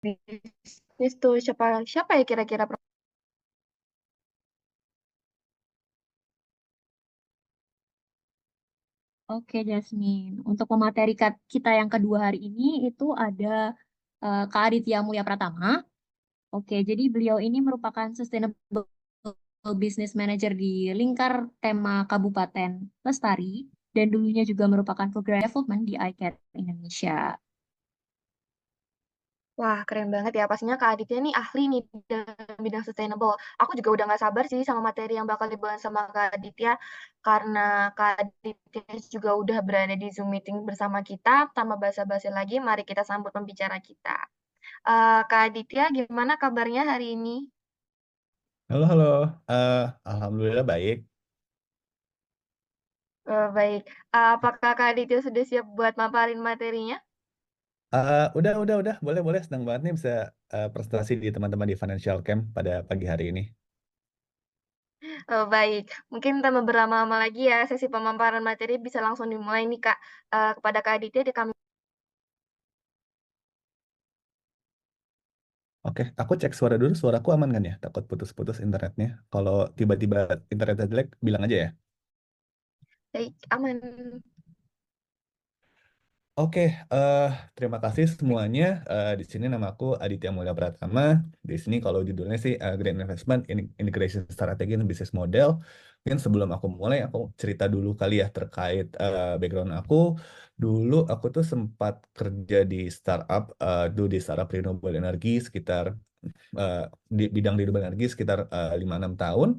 bisnis tuh siapa siapa ya kira-kira? Oke, Jasmine. Untuk pemateri kita yang kedua hari ini itu ada Kak Aditya Mulya Pratama. Oke, jadi beliau ini merupakan Sustainable Business Manager di Lingkar Tema Kabupaten Lestari dan dulunya juga merupakan Program Development di iCare Indonesia. Wah, keren banget ya. Pastinya Kak Aditya nih ahli nih dalam bidang sustainable. Aku juga udah nggak sabar sih sama materi yang bakal dibahas sama Kak Aditya. Karena Kak Aditya juga udah berada di Zoom meeting bersama kita. Tanpa basa-basi lagi, mari kita sambut pembicara kita. Kak Aditya, gimana kabarnya hari ini? Halo, halo. Alhamdulillah baik. Baik. Apakah Kak Aditya sudah siap buat maparin materinya? Udah. Boleh, boleh. Senang banget nih bisa presentasi di teman-teman di Financial Camp pada pagi hari ini. Baik. Mungkin tanpa berlama-lama lagi ya, sesi pemaparan materi bisa langsung dimulai nih, Kak. Kepada Kak Aditya, kami. Oke, aku cek suara dulu. Suaraku aman kan ya? Takut putus-putus internetnya. Kalau tiba-tiba internetnya jelek, bilang aja ya. Baik, aman. Oke, eh, terima kasih semuanya. Di sini nama aku Aditya Mulya Pratama. Di sini kalau judulnya sih Green Investment Integration Strategy and Business Model. Mungkin sebelum aku mulai, aku cerita dulu kali ya terkait background aku. Dulu aku tuh sempat kerja di startup, dulu di startup renewable energy sekitar eh, di bidang renewable energy sekitar 5-6 tahun.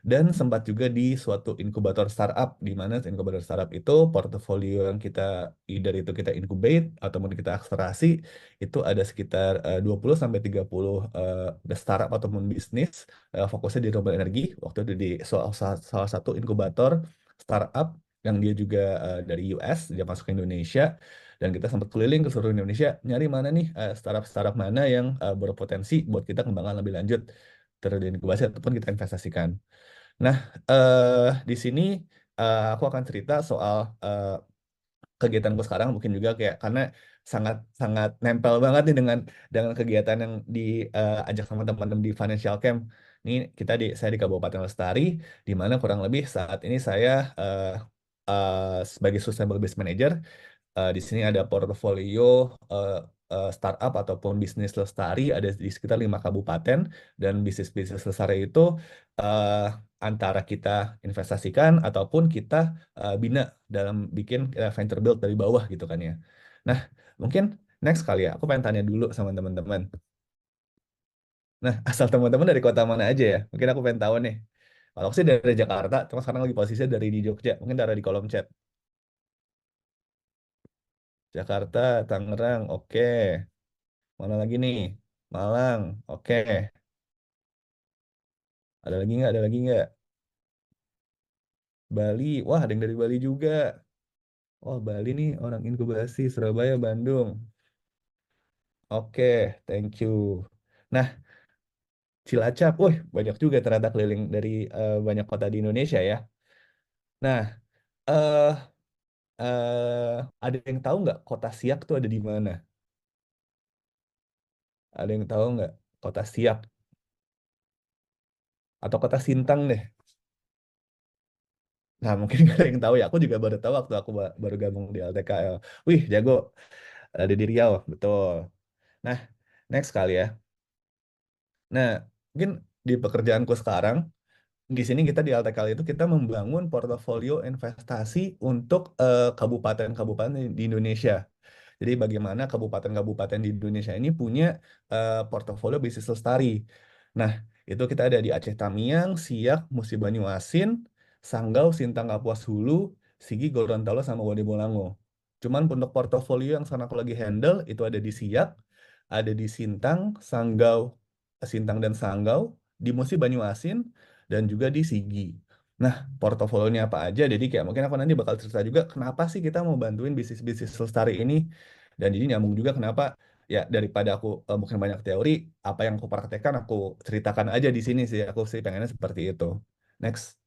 Dan sempat juga di suatu inkubator startup, di mana inkubator startup itu portofolio yang kita either itu kita incubate ataupun kita akselerasi itu ada sekitar 20 sampai 30 startup ataupun bisnis fokusnya di renewable energy. Waktu itu di salah satu inkubator startup yang dia juga dari US, dia masuk ke Indonesia dan kita sempat keliling ke seluruh Indonesia nyari mana nih startup-startup mana yang berpotensi buat kita kembangkan lebih lanjut terus inkubasi ataupun kita investasikan. Nah, di sini aku akan cerita soal kegiatanku sekarang mungkin juga kayak karena sangat sangat nempel banget nih dengan kegiatan yang diajak sama teman-teman di Financial Camp. Ini saya di Kabupaten Lestari, di mana kurang lebih saat ini saya sebagai Sustainable Business Manager. Di sini ada portofolio eh, startup ataupun bisnis lestari ada di sekitar 5 kabupaten dan bisnis-bisnis lestari itu eh, antara kita investasikan ataupun kita bina dalam bikin venture build dari bawah gitu kan ya. Nah, mungkin next kali ya, aku pengen tanya dulu sama teman-teman. Nah, asal teman-teman dari kota mana aja ya? Mungkin aku pengen tahu nih. Kalau aku sih dari Jakarta, cuma sekarang lagi posisinya dari di Jogja. Mungkin ada di kolom chat. Jakarta, Tangerang, oke. Mana lagi nih? Malang. Oke. Ada lagi nggak? Ada lagi nggak? Bali. Wah, ada yang dari Bali juga. Oh, Bali nih orang inkubasi. Surabaya, Bandung. Oke, thank you. Nah, Cilacap. Wih, banyak juga ternyata keliling dari banyak kota di Indonesia ya. Nah, eh ada yang tahu nggak kota Siak tuh ada di mana? Ada yang tahu nggak kota Siak atau kota Sintang deh? Nah, mungkin nggak ada yang tahu ya. Aku juga baru tahu waktu aku baru gabung di LTKL. Wih, jago. Ada di Riau, betul. Nah, next kali ya. Nah, mungkin di pekerjaanku sekarang, di sini kita di LTKL itu kita membangun portofolio investasi untuk kabupaten-kabupaten di Indonesia. Jadi bagaimana kabupaten-kabupaten di Indonesia ini punya portofolio bisnis lestari. Nah, itu kita ada di Aceh Tamiang, Siak, Musi Banyuasin, Sanggau, Sintang Kapuas Hulu, Sigi, Gorontalo, sama Wonobolango. Cuman untuk portofolio yang sekarang aku lagi handle itu ada di Siak, ada di Sintang dan Sanggau, di Musi Banyuasin, dan juga di Sigi. Nah, portofolionya apa aja? Jadi kayak mungkin aku nanti bakal cerita juga kenapa sih kita mau bantuin bisnis-bisnis lestari ini. Dan jadi nyambung juga kenapa ya daripada aku mungkin banyak teori, apa yang aku praktekkan aku ceritakan aja di sini sih. Aku sih pengennya seperti itu. Next.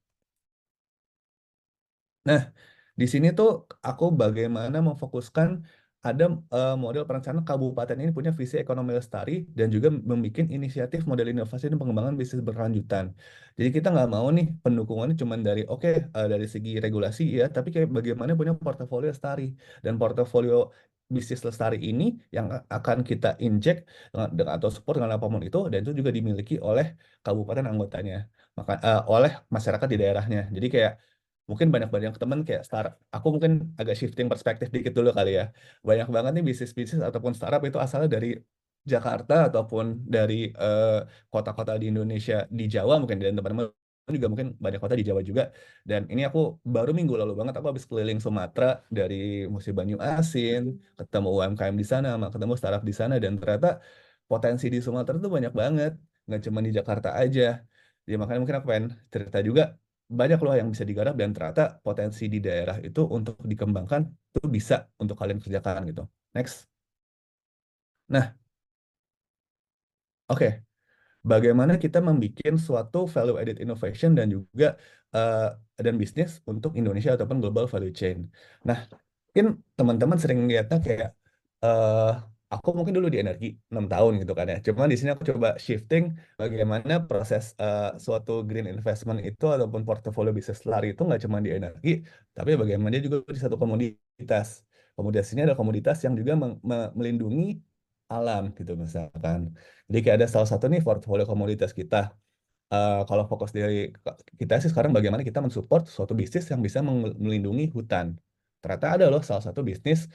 Nah, di sini tuh aku bagaimana memfokuskan ada model perencanaan kabupaten ini punya visi ekonomi lestari dan juga membuat inisiatif model inovasi dan pengembangan bisnis berkelanjutan. Jadi kita nggak mau nih pendukungannya cuma dari oke dari segi regulasi ya, tapi kayak bagaimana punya portofolio lestari dan portofolio bisnis lestari ini yang akan kita injek atau support dengan apapun itu dan itu juga dimiliki oleh kabupaten anggotanya, maka oleh masyarakat di daerahnya. Jadi kayak mungkin banyak teman kayak aku mungkin agak shifting perspektif dikit dulu kali ya. Banyak banget nih bisnis-bisnis ataupun startup itu asalnya dari Jakarta ataupun dari kota-kota di Indonesia, di Jawa mungkin, dan teman-teman juga mungkin banyak kota di Jawa juga. Dan ini aku baru minggu lalu banget aku habis keliling Sumatera dari Musi Banyu Asin, ketemu UMKM di sana, sama ketemu startup di sana, dan ternyata potensi di Sumatera tuh banyak banget, nggak cuma di Jakarta aja. Jadi makanya mungkin aku pengen cerita juga banyak loh yang bisa digarap dan ternyata potensi di daerah itu untuk dikembangkan itu bisa untuk kalian kerjakan gitu. Next. Nah, oke. Bagaimana kita membuat suatu value added innovation dan juga eh, dan bisnis untuk Indonesia ataupun global value chain. Nah, mungkin teman-teman sering lihatnya kayak eh aku mungkin dulu di energi 6 tahun gitu kan ya. Cuma di sini aku coba shifting bagaimana proses suatu green investment itu ataupun portofolio bisnis lari itu nggak cuma di energi, tapi bagaimana dia juga di satu komoditas. Komoditas ini adalah komoditas yang juga melindungi alam gitu misalkan. Jadi kayak ada salah satu nih portfolio komoditas kita. Kalau fokus dari kita sih sekarang bagaimana kita mensupport suatu bisnis yang bisa melindungi hutan. Ternyata ada loh salah satu bisnis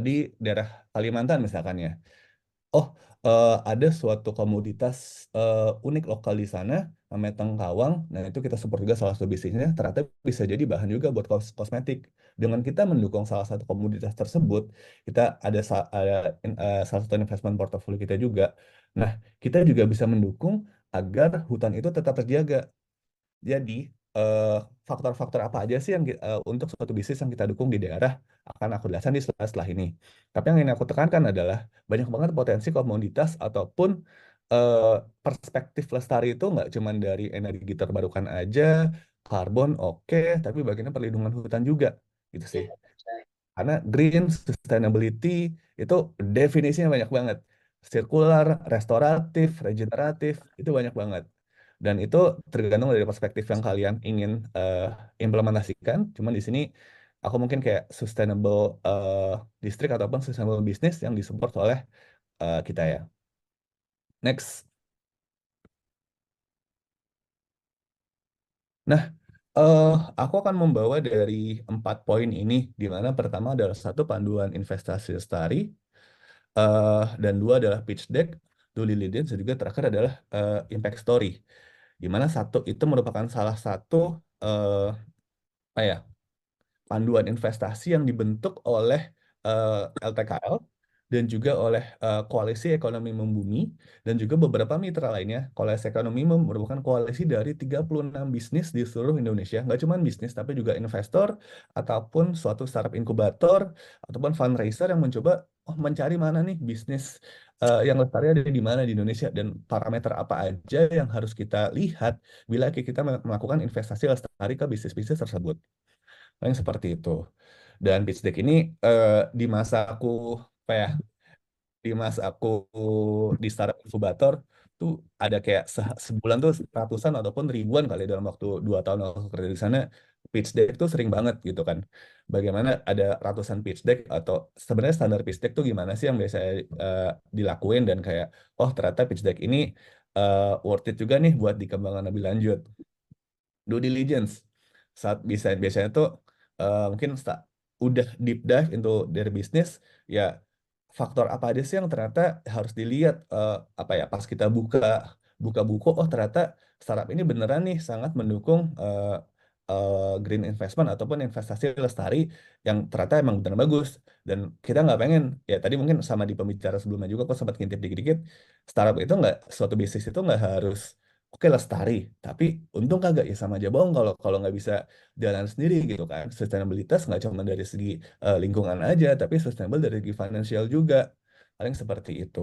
di daerah Kalimantan misalkan ya. Oh, ada suatu komoditas unik lokal di sana, namanya tengkawang. Nah, itu kita support juga salah satu bisnisnya. Ternyata bisa jadi bahan juga buat kosmetik. Dengan kita mendukung salah satu komoditas tersebut, kita ada salah satu investment portfolio kita juga. Nah, kita juga bisa mendukung agar hutan itu tetap terjaga. Jadi, eh, faktor-faktor apa aja sih yang untuk suatu bisnis yang kita dukung di daerah akan aku jelaskan di setelah ini. Tapi yang ingin aku tekankan adalah banyak banget potensi komoditas ataupun eh, perspektif lestari itu nggak cuma dari energi terbarukan aja, karbon oke, tapi bagiannya perlindungan hutan juga, gitu sih. Karena green sustainability itu definisinya banyak banget. Sirkular, restoratif, regeneratif, itu banyak banget. Dan itu tergantung dari perspektif yang kalian ingin implementasikan. Cuman di sini aku mungkin kayak sustainable district ataupun sustainable business yang disupport oleh kita ya. Next. Nah, eh aku akan membawa dari 4 poin ini, di mana pertama adalah satu panduan investasi lestari, dan dua adalah pitch deck, due diligence, dan juga terakhir adalah impact story. Di mana satu itu merupakan salah satu eh, apa ya panduan investasi yang dibentuk oleh LTKL dan juga oleh Koalisi Ekonomi Membumi dan juga beberapa mitra lainnya. Koalisi Ekonomi merupakan koalisi dari 36 bisnis di seluruh Indonesia. Nggak cuma bisnis, tapi juga investor ataupun suatu startup inkubator ataupun fundraiser yang mencoba mencari mana nih bisnis yang lestari ada di mana di Indonesia dan parameter apa aja yang harus kita lihat bila kita melakukan investasi lestari ke bisnis-bisnis tersebut. Paling seperti itu. Dan pitch deck ini di masa aku apa ya, di masa aku di startup inkubator tuh ada kayak sebulan tuh ratusan ataupun ribuan kali dalam waktu 2 tahun aku kerja di sana. Pitch deck tuh sering banget gitu kan. Bagaimana ada ratusan pitch deck atau sebenarnya standar pitch deck tuh gimana sih yang biasa dilakuin dan kayak oh ternyata pitch deck ini worth it juga nih buat dikembangkan lebih lanjut. Due diligence saat bisa biasanya tuh mungkin udah deep dive into dari bisnis ya, faktor apa aja sih yang ternyata harus dilihat apa ya pas kita buka buka buku oh ternyata startup ini beneran nih sangat mendukung green investment ataupun investasi lestari yang ternyata emang benar bagus dan kita nggak pengen ya tadi mungkin sama di pembicara sebelumnya juga aku sempat ngintip dikit-dikit startup itu nggak suatu bisnis itu nggak harus oke lestari, tapi untung kagak ya sama aja bohong kalau kalau nggak bisa jalan sendiri gitu kan. Sustainabilitas nggak cuma dari segi lingkungan aja, tapi sustainable dari segi finansial juga. Paling seperti itu.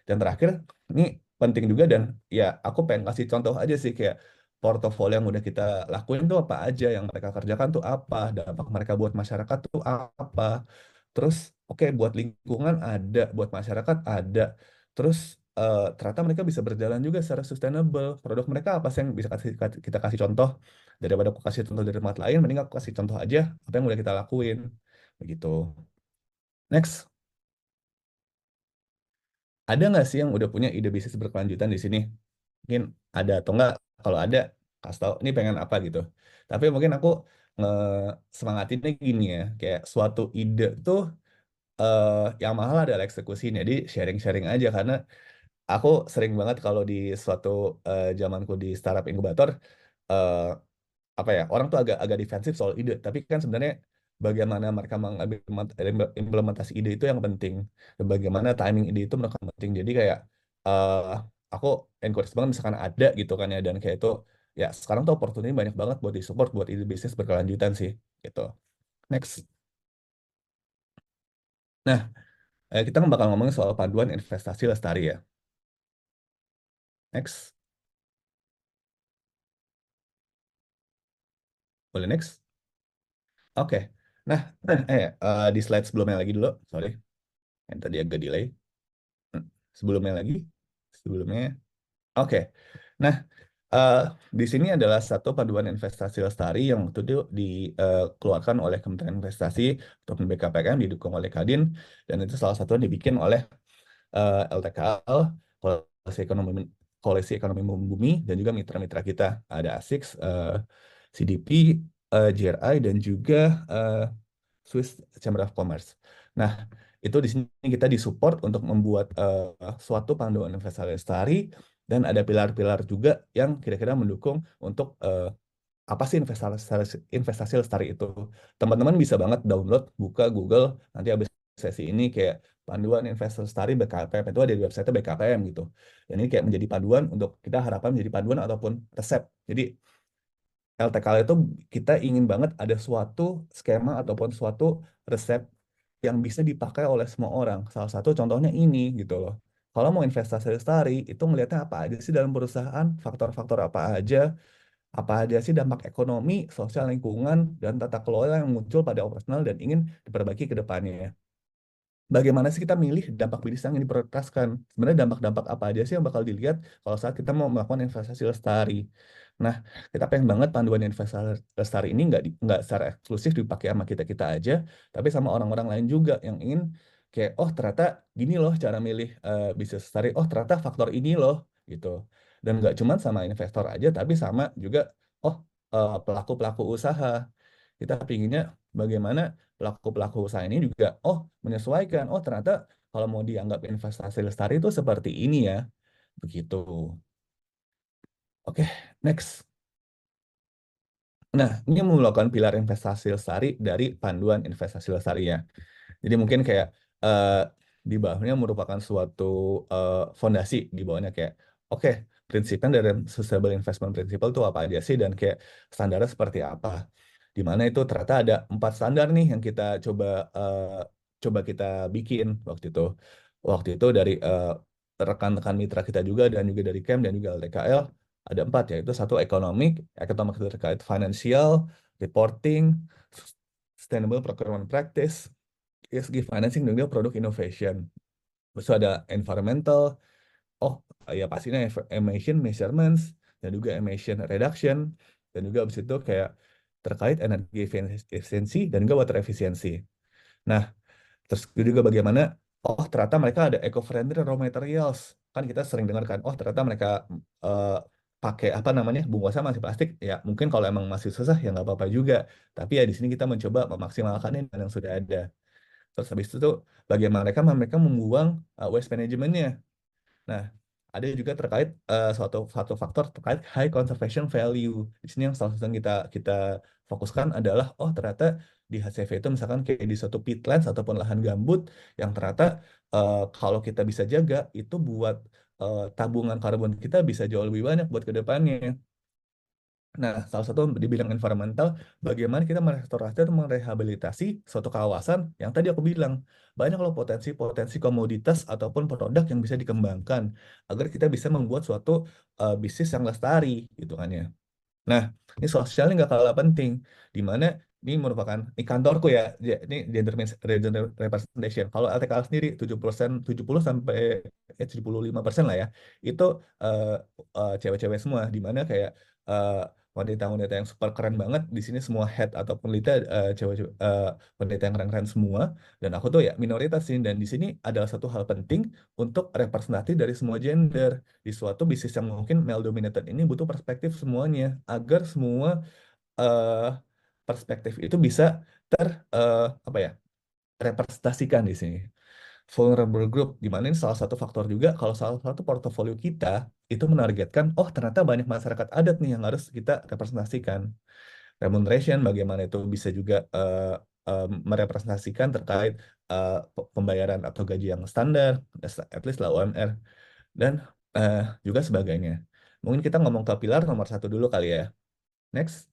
Dan terakhir, ini penting juga dan ya aku pengen kasih contoh aja sih kayak portofolio yang udah kita lakuin tuh apa aja, yang mereka kerjakan tuh apa, dampak mereka buat masyarakat tuh apa. Terus oke buat lingkungan ada, buat masyarakat ada, terus ternyata mereka bisa berjalan juga secara sustainable. Produk mereka apa sih yang bisa kita kasih contoh, daripada aku kasih contoh dari tempat lain, mending aku kasih contoh aja apa yang udah kita lakuin begitu. Next, ada nggak sih yang udah punya ide bisnis berkelanjutan di sini? Mungkin ada atau enggak, kalau ada kasih tahu ini pengen apa gitu. Tapi mungkin aku nge semangatinnya gini ya, kayak suatu ide tuh eh, yang mahal adalah eksekusinya. Jadi sharing-sharing aja, karena aku sering banget kalau di suatu zamanku di startup inkubator, eh, apa ya, orang tuh agak agak defensif soal ide, tapi kan sebenarnya bagaimana mereka mengambil implementasi ide itu yang penting, dan bagaimana timing ide itu mereka penting. Jadi kayak eh aku encourage banget misalkan ada gitu kan ya, dan kayak itu ya sekarang tuh opportunity banyak banget buat disupport buat ide bisnis berkelanjutan sih gitu. Next, nah kita kan bakal ngomongin soal panduan investasi lestari ya. Next, boleh next. Oke, nah di slide sebelumnya lagi dulu, sorry, yang tadi agak delay. Hmm, Sebelumnya lagi, sebelumnya. Oke, nah eh, di sini adalah satu panduan investasi lestari yang waktu itu dikeluarkan oleh Kementerian Investasi ataupun BKPM, didukung oleh Kadin, dan itu salah satu yang dibikin oleh LTKL, Koalisi Ekonomi Bumi, dan juga mitra-mitra kita. Ada ASICS, CDP, GRI, dan juga eh, Swiss Chamber of Commerce. Nah, itu di sini kita disupport untuk membuat suatu panduan investasi lestari, dan ada pilar-pilar juga yang kira-kira mendukung untuk apa sih investasi lestari itu. Teman-teman bisa banget download, buka Google, nanti habis sesi ini kayak panduan investasi lestari BKPM, itu ada di website BKPM gitu. Dan ini kayak menjadi panduan untuk kita, harapan menjadi panduan ataupun resep. Jadi LTKL itu kita ingin banget ada suatu skema ataupun suatu resep yang bisa dipakai oleh semua orang. Salah satu contohnya ini gitu loh. Kalau mau investasi lestari, itu ngelihatnya apa aja sih dalam perusahaan, faktor-faktor apa aja sih dampak ekonomi, sosial, lingkungan, dan tata kelola yang muncul pada operasional dan ingin diperbaiki ke depannya. Bagaimana sih kita milih dampak bisnis yang diprioritaskan? Sebenarnya dampak-dampak apa aja sih yang bakal dilihat kalau saat kita mau melakukan investasi lestari? Nah, kita pengen banget panduan investasi lestari ini nggak secara eksklusif dipakai sama kita-kita aja, tapi sama orang-orang lain juga yang ingin kayak, oh ternyata gini loh cara milih bisnis lestari, oh ternyata faktor ini loh, gitu. Dan nggak cuma sama investor aja, tapi sama juga, oh pelaku-pelaku usaha. Kita pinginnya bagaimana pelaku-pelaku usaha ini juga, oh menyesuaikan, oh ternyata kalau mau dianggap investasi lestari itu seperti ini ya, begitu. Oke, next. Nah, ini melakukan pilar investasi lestari dari panduan investasi lestari ya. Jadi mungkin kayak eh, di bawahnya merupakan suatu fondasi di bawahnya kayak, oke, prinsipnya dari Sustainable Investment Principle itu apa aja sih, dan kayak standarnya seperti apa. Di mana itu ternyata ada 4 standar nih yang kita coba kita bikin waktu itu. Waktu itu dari rekan-rekan mitra kita juga, dan juga dari KEM dan juga LTKL, ada 4, yaitu satu ekonomik terkait financial, reporting, sustainable procurement practice, ESG financing, dan juga product innovation. Terus ada environmental, oh ya pastinya emission measurements, dan juga emission reduction, dan juga habis itu kayak terkait energi efisiensi dan juga water efficiency. Nah, terus juga bagaimana, oh ternyata mereka ada eco-friendly raw materials. Kan kita sering dengar kan, oh ternyata mereka eh, pakai apa namanya, bungkusan masih plastik. Ya mungkin kalau emang masih susah ya nggak apa-apa juga. Tapi ya di sini kita mencoba memaksimalkan yang sudah ada. Terus habis itu tuh bagaimana mereka membuang waste manajemennya. Nah, ada juga terkait suatu faktor terkait high conservation value. Di sini yang salah satu yang kita fokuskan adalah, oh ternyata di HCV itu misalkan kayak di suatu peatlands ataupun lahan gambut yang ternyata kalau kita bisa jaga itu buat tabungan karbon kita bisa jauh lebih banyak buat ke depannya. Nah, salah satu di bidang environmental, bagaimana kita merestorasi atau merehabilitasi suatu kawasan yang tadi aku bilang, banyak loh potensi-potensi komoditas ataupun produk yang bisa dikembangkan agar kita bisa membuat suatu bisnis yang lestari, gitu kan ya. Nah, ini sosialnya nggak kalah penting, di mana ini merupakan ini kantorku ya, ini gender representation. Kalau LTKL sendiri 70 sampai 75% lah ya, itu eh, cewek-cewek semua, di mana kayak eh, wanita-wanita yang super keren banget di sini semua head ataupun leader cewek-cewek wanita yang keren-keren semua. Dan aku tuh ya minoritas sih, dan di sini adalah satu hal penting untuk representatif dari semua gender di suatu bisnis yang mungkin male dominated ini butuh perspektif semuanya agar semua eh, perspektif itu bisa ter apa ya representasikan di sini. Vulnerable group, di mana ini salah satu faktor juga kalau salah satu portofolio kita itu menargetkan, oh ternyata banyak masyarakat adat nih yang harus kita representasikan. Remuneration, bagaimana itu bisa juga merepresentasikan terkait pembayaran atau gaji yang standar, at least lah UMR, dan juga sebagainya. Mungkin kita ngomong ke pilar nomor 1 dulu kali ya. Next.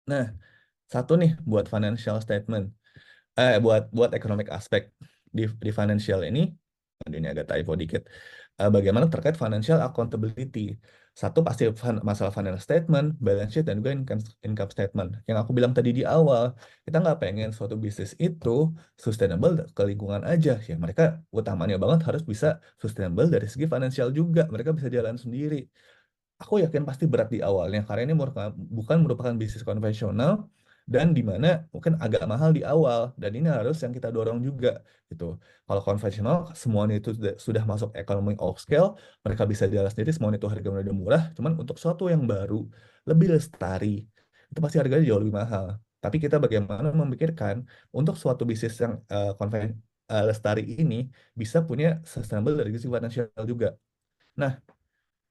Nah, satu nih buat financial statement, buat buat economic aspek di financial ini agak typo dikit. Bagaimana terkait financial accountability? Satu pasti masalah financial statement, balance sheet, dan juga income statement. Yang aku bilang tadi di awal, kita nggak pengen suatu bisnis itu sustainable ke lingkungan aja. Ya mereka utamanya banget harus bisa sustainable dari segi financial juga. Mereka bisa jalan sendiri. Aku yakin pasti berat di awalnya karena ini bukan merupakan bisnis konvensional dan di mana mungkin agak mahal di awal, dan ini harus yang kita dorong juga gitu. Kalau konvensional semuanya itu sudah masuk economy of scale, mereka bisa jalan sendiri, semuanya itu harganya udah murah. Cuman untuk sesuatu yang baru, lebih lestari, itu pasti harganya jauh lebih mahal. Tapi kita bagaimana memikirkan untuk suatu bisnis yang lestari ini bisa punya sustainable dari sisi finansial juga. Nah,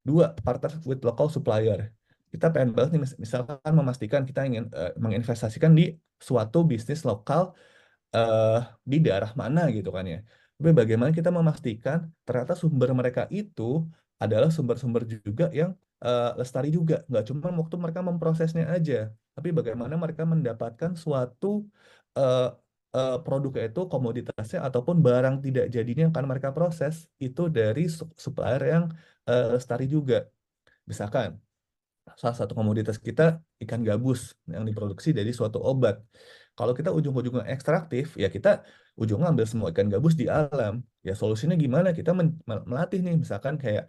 dua, partner with local supplier. Kita pengen banget nih, misalkan memastikan kita ingin menginvestasikan di suatu bisnis lokal eh, di daerah mana gitu kan ya. Tapi bagaimana kita memastikan ternyata sumber mereka itu adalah sumber-sumber juga yang lestari juga. Nggak cuma waktu mereka memprosesnya aja, tapi bagaimana mereka mendapatkan suatu eh, produknya itu komoditasnya ataupun barang tidak jadinya yang akan mereka proses itu dari supplier yang lestari juga. Misalkan salah satu komoditas kita ikan gabus yang diproduksi dari suatu obat. Kalau kita ujung-ujungnya ekstraktif, ya kita ujungnya ambil semua ikan gabus di alam. Ya solusinya gimana? Kita melatih nih, misalkan kayak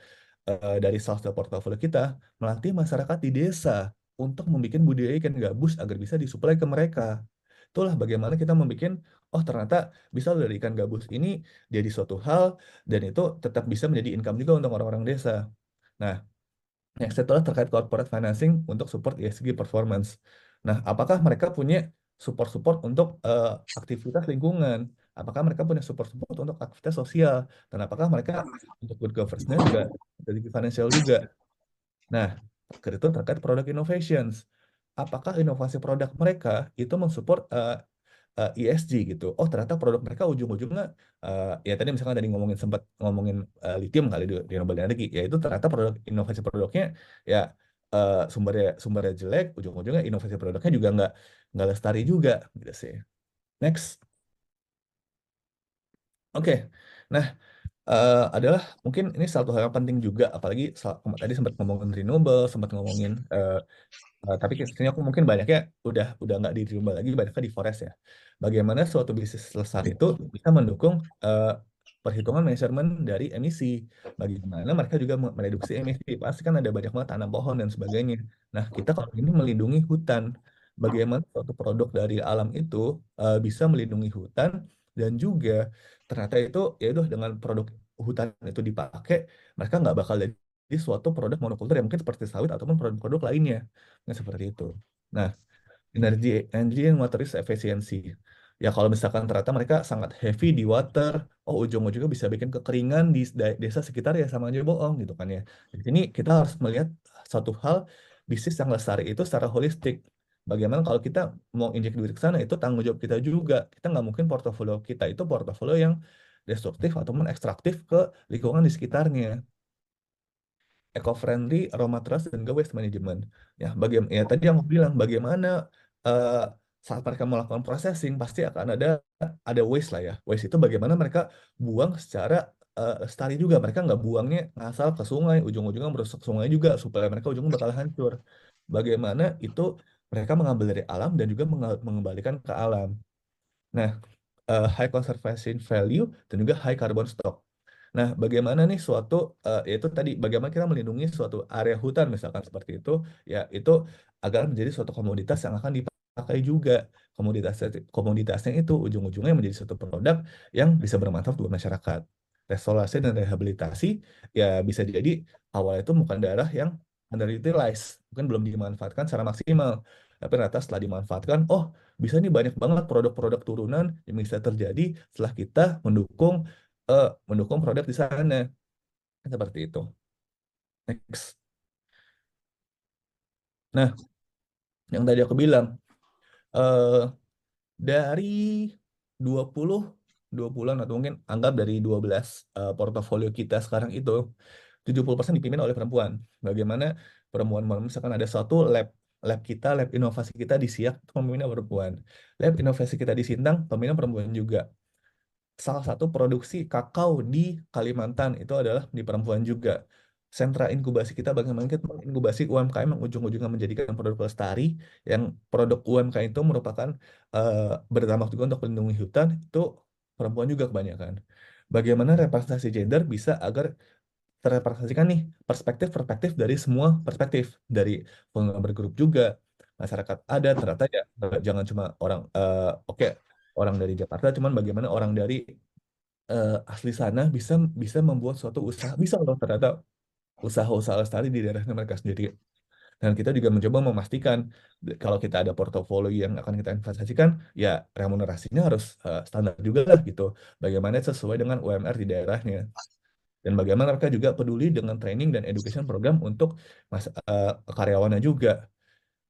dari salah satu portofolio kita, melatih masyarakat di desa untuk membuat budidaya ikan gabus agar bisa disuplai ke mereka. Itulah bagaimana kita membuat, oh ternyata bisa loh dari ikan gabus ini jadi suatu hal, dan itu tetap bisa menjadi income juga untuk orang-orang desa. Nah, yang setelah terkait corporate financing untuk support ESG performance. Nah, apakah mereka punya support-support untuk aktivitas lingkungan? Apakah mereka punya support-support untuk aktivitas sosial? Dan apakah mereka untuk good governance juga dari financial juga? Nah, itu terkait product innovations. Apakah inovasi produk mereka itu mensupport ESG gitu? Oh, ternyata produk mereka ujung-ujungnya ya tadi misalkan tadi sempat ngomongin lithium kali di Nobel Energy, ya itu ternyata inovasi produknya ya sumbernya jelek, ujung-ujungnya inovasi produknya juga nggak lestari juga gitu sih. Next. Oke. Nah, adalah mungkin ini satu hal yang penting juga, apalagi tadi sempat ngomongin renewable, sempat ngomongin tapi kesini aku mungkin banyaknya udah nggak di renewable lagi, banyaknya di forest ya. Bagaimana suatu bisnis lestari itu bisa mendukung perhitungan measurement dari emisi. Bagaimana mereka juga mereduksi emisi. Pasti kan ada banyak banget tanam pohon dan sebagainya. Nah, kita kalau ini melindungi hutan, bagaimana suatu produk dari alam itu bisa melindungi hutan, dan juga ternyata itu ya udah dengan produk hutan itu dipakai, mereka nggak bakal jadi suatu produk monokultur yang mungkin seperti sawit ataupun produk-produk lainnya. Nah, seperti itu. Nah, energy and water is efficiency. Ya kalau misalkan ternyata mereka sangat heavy di water, oh ujung-ujungnya bisa bikin kekeringan di desa sekitar, ya sama aja bohong gitu kan ya. Di sini kita harus melihat satu hal, bisnis yang lestari itu secara holistik. Bagaimana kalau kita mau injek duit ke sana, itu tanggung jawab kita juga. Kita nggak mungkin portofolio kita itu portofolio yang destruktif ataupun ekstraktif ke lingkungan di sekitarnya. Eco-friendly aroma trust dan juga waste management. Ya, ya tadi yang aku bilang, bagaimana eh, saat mereka melakukan processing pasti akan ada waste lah ya. Waste itu bagaimana mereka buang secara lestari juga. Mereka nggak buangnya ngasal ke sungai, ujung-ujungnya merusak sungai juga supaya mereka ujungnya bakal hancur. Bagaimana itu mereka mengambil dari alam dan juga mengembalikan ke alam. Nah, high conservation value dan juga high carbon stock. Nah, bagaimana nih yaitu tadi bagaimana kita melindungi suatu area hutan misalkan seperti itu, ya itu agar menjadi suatu komoditas yang akan dipakai juga. Komoditasnya itu ujung-ujungnya menjadi suatu produk yang bisa bermanfaat buat masyarakat. Restorasi dan rehabilitasi ya bisa jadi awal itu bukan daerah yang underutilized, mungkin belum dimanfaatkan secara maksimal. Tapi ternyata setelah dimanfaatkan, oh bisa nih banyak banget produk-produk turunan yang bisa terjadi setelah kita mendukung produk di sana. Seperti itu. Next. Nah, yang tadi aku bilang, eh, dari 20, 20-an atau mungkin anggap dari 12 portofolio kita sekarang itu, 70% dipimpin oleh perempuan. Bagaimana perempuan, misalkan ada suatu lab inovasi kita di Siak, itu pemimpinnya perempuan. Lab inovasi kita di Sintang, pemimpinnya perempuan juga. Salah satu produksi kakao di Kalimantan itu adalah di perempuan juga. Sentra inkubasi kita bagaimana kita menginkubasi UMKM yang ujung-ujungnya menjadikan produk lestari, yang produk UMKM itu merupakan berdampak juga untuk melindungi hutan, itu perempuan juga kebanyakan. Bagaimana representasi gender bisa agar terrepresentasikan nih perspektif-perspektif dari semua perspektif, dari penggambar grup juga, masyarakat adat ternyata ya jangan cuma oke orang dari Jakarta, cuman bagaimana orang dari asli sana bisa bisa membuat suatu usaha, bisa loh ternyata usaha-usaha lestari di daerahnya mereka sendiri. Dan kita juga mencoba memastikan kalau kita ada portofolio yang akan kita investasikan, ya remunerasinya harus standar juga lah gitu. Bagaimana sesuai dengan UMR di daerahnya. Dan bagaimana mereka juga peduli dengan training dan education program untuk karyawannya juga.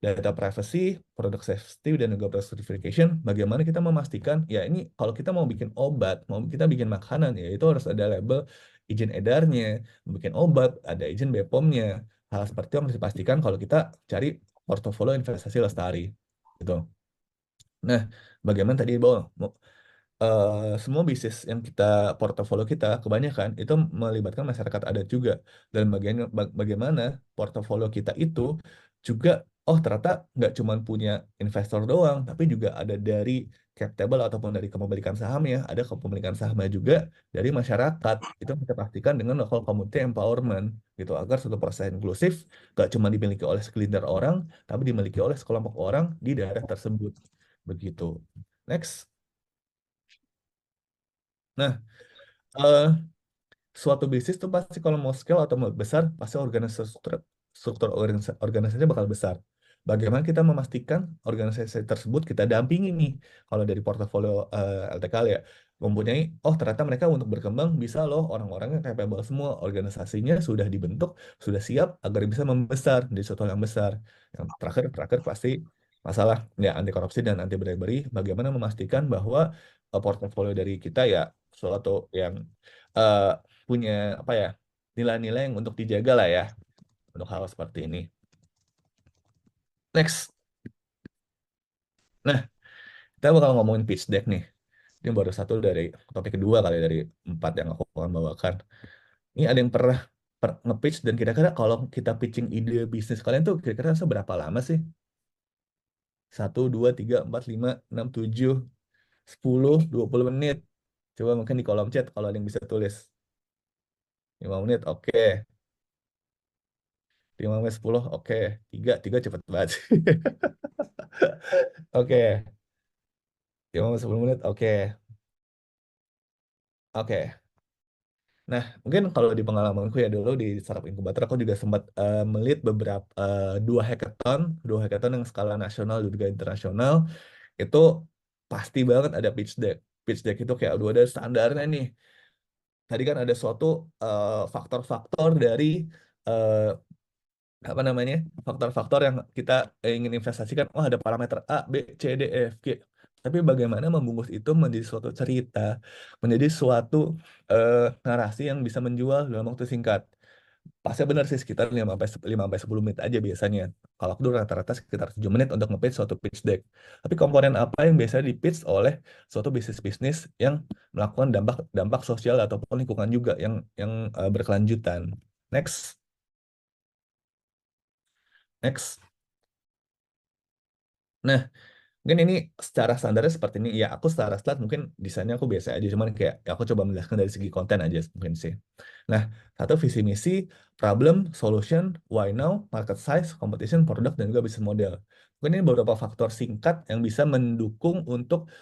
Data privacy, product safety, dan juga process certification, bagaimana kita memastikan, ya ini kalau kita mau bikin obat, mau kita bikin makanan, ya itu harus ada label izin edarnya, bikin obat, ada izin BPOM-nya. Hal seperti itu harus dipastikan kalau kita cari portofolio investasi lestari. Gitu. Nah, bagaimana tadi, Bo? Semua bisnis yang portofolio kita kebanyakan itu melibatkan masyarakat adat juga, dan bagaimana portofolio kita itu juga ternyata nggak cuma punya investor doang, tapi juga ada dari cap table ataupun dari kepemilikan sahamnya, ada kepemilikan sahamnya juga dari masyarakat. Itu kita pastikan dengan local community empowerment gitu, agar suatu proses inklusif nggak cuma dimiliki oleh segelintir orang, tapi dimiliki oleh sekelompok orang di daerah tersebut. Begitu. Next. Nah, eh, suatu bisnis tuh pasti kalau mau scale atau mau besar, pasti organisasinya bakal besar. Bagaimana kita memastikan organisasi tersebut kita dampingi nih, kalau dari portofolio LTK ya, mempunyai, ternyata mereka untuk berkembang bisa loh, orang-orangnya capable semua, organisasinya sudah dibentuk, sudah siap agar bisa membesar di suatu hal yang besar. Yang terakhir pasti masalah ya anti korupsi dan anti bribery, bagaimana memastikan bahwa portofolio dari kita ya suatu yang eh, punya apa ya, nilai-nilai yang untuk dijaga lah ya untuk hal seperti ini. Next. Nah, kita bakal ngomongin pitch deck nih. Ini baru satu dari topik kedua kali dari 4 yang aku akan bawakan. Ini ada yang pernah nge-pitch, dan kira-kira kalau kita pitching ide bisnis kalian tuh kira-kira seberapa lama sih? 1, 2, 3, 4, 5, 6, 7, 10, 20 menit. Coba mungkin di kolom chat kalau ada yang bisa tulis. 5 menit, oke. 5 menit 10, oke. 3 cepet banget. Oke. 5 menit 10 menit, oke. Oke. Nah, mungkin kalau di pengalamanku ya dulu di startup inkubator, aku juga sempat melihat beberapa 2 hackathon yang skala nasional dan juga internasional. Itu pasti banget ada pitch deck. Pitch deck itu kayak udah ada standarnya nih. Tadi kan ada suatu faktor-faktor dari eh, apa namanya, faktor-faktor yang kita ingin investasikan. Oh, ada parameter A, B, C, D, E, F, G. Tapi bagaimana membungkus itu menjadi suatu cerita, menjadi suatu narasi yang bisa menjual dalam waktu singkat. Pasti benar sih sekitar 5 sampai 10 menit aja biasanya. Kalau aku dulu rata-rata sekitar 7 menit untuk nge-pitch suatu pitch deck. Tapi komponen apa yang biasa di-pitch oleh suatu bisnis-bisnis yang melakukan dampak dampak sosial ataupun lingkungan juga yang berkelanjutan. Next. Next. Nah, mungkin ini secara standarnya seperti ini. Ya, aku secara slide mungkin desainnya aku biasa aja. Cuman kayak ya aku coba menjelaskan dari segi konten aja mungkin sih. Nah, satu visi misi, problem, solution, why now, market size, competition, product, dan juga business model. Mungkin ini beberapa faktor singkat yang bisa mendukung untuk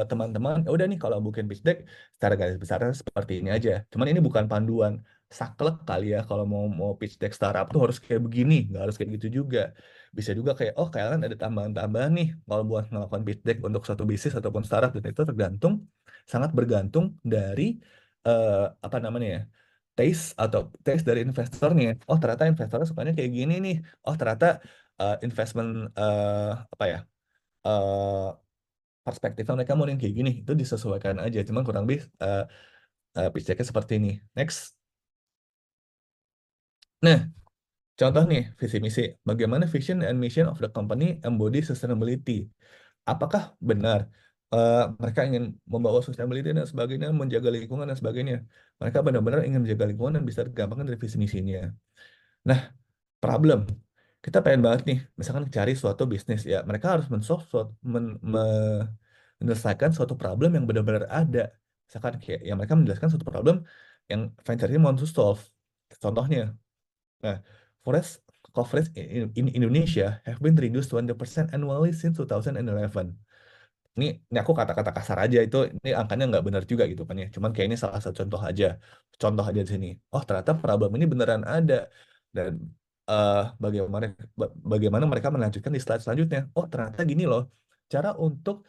teman-teman. Ya udah nih kalau bikin pitch deck, secara garis besarnya seperti ini aja. Cuman ini bukan panduan saklek kali ya. Kalau mau pitch deck startup tuh harus kayak begini, nggak harus kayak gitu juga. Bisa juga kayak, oh kalian ada tambahan-tambahan nih kalau buat melakukan pitch deck untuk suatu bisnis ataupun startup, dan itu sangat bergantung dari apa namanya ya, taste dari investornya. Oh ternyata investornya sukanya kayak gini nih. Oh ternyata investment apa ya, eh, perspektifnya mereka mau yang kayak gini. Itu disesuaikan aja. Cuman kurang lebih pitch decknya seperti ini. Next. Nah, contoh nih, visi misi. Bagaimana vision and mission of the company embody sustainability? Apakah benar mereka ingin membawa sustainability dan sebagainya, menjaga lingkungan dan sebagainya? Mereka benar-benar ingin menjaga lingkungan dan bisa digampangkan dari visi misinya. Nah, problem. Kita pengen banget nih, misalkan cari suatu bisnis ya, mereka harus menyelesaikan suatu problem yang benar-benar ada. Misalkan kayak ya mereka menjelaskan suatu problem yang venture ini mau to solve. Contohnya, nah, forest coverage in Indonesia have been reduced 20% annually since 2011. Ini aku kata-kata kasar aja, itu ini angkanya nggak benar juga gitu kan ya. Cuman kayak ini salah satu contoh aja di sini. Oh ternyata problem ini beneran ada, dan eh, bagaimana bagaimana mereka melanjutkan di slide selanjutnya. Oh ternyata gini loh cara untuk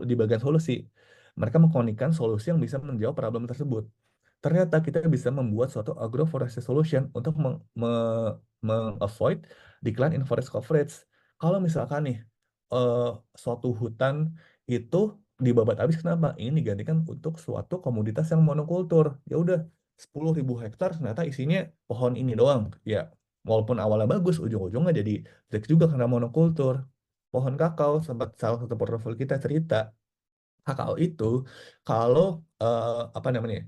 di bagian solusi. Mereka mengkonikkan solusi yang bisa menjawab problem tersebut. Ternyata kita bisa membuat suatu agroforestry solution untuk meng-avoid decline in forest coverage. Kalau misalkan nih eh, suatu hutan itu dibabat habis, kenapa? Ini digantikan untuk suatu komoditas yang monokultur. Ya udah 10.000 hektar ternyata isinya pohon ini doang. Ya, walaupun awalnya bagus, ujung-ujungnya jadi jelek juga karena monokultur. Pohon kakao, sempat salah satu portofolio kita cerita, kakao itu kalau apa namanya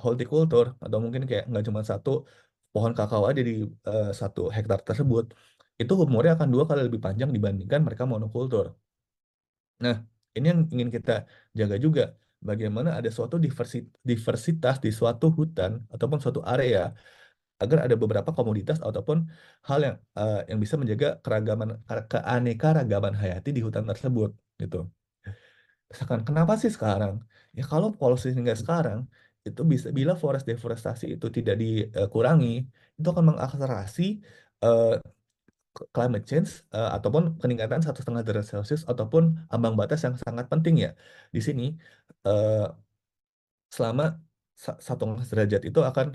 horticultur, atau mungkin kayak nggak cuma satu pohon kakao aja di 1 hektar tersebut, itu umurnya akan 2 kali lebih panjang dibandingkan mereka monokultur. Nah, ini yang ingin kita jaga juga. Bagaimana ada suatu diversitas di suatu hutan ataupun suatu area, agar ada beberapa komoditas ataupun hal yang bisa menjaga keanekaragaman hayati di hutan tersebut gitu. Misalkan, kenapa sih sekarang? Ya kalau polusi hingga sekarang, itu bisa bila forest deforestasi itu tidak dikurangi, itu akan mengakselerasi eh, climate change, ataupun peningkatan 1,5 derajat Celcius, ataupun ambang batas yang sangat penting ya. Di sini eh, selama 1,5 derajat itu akan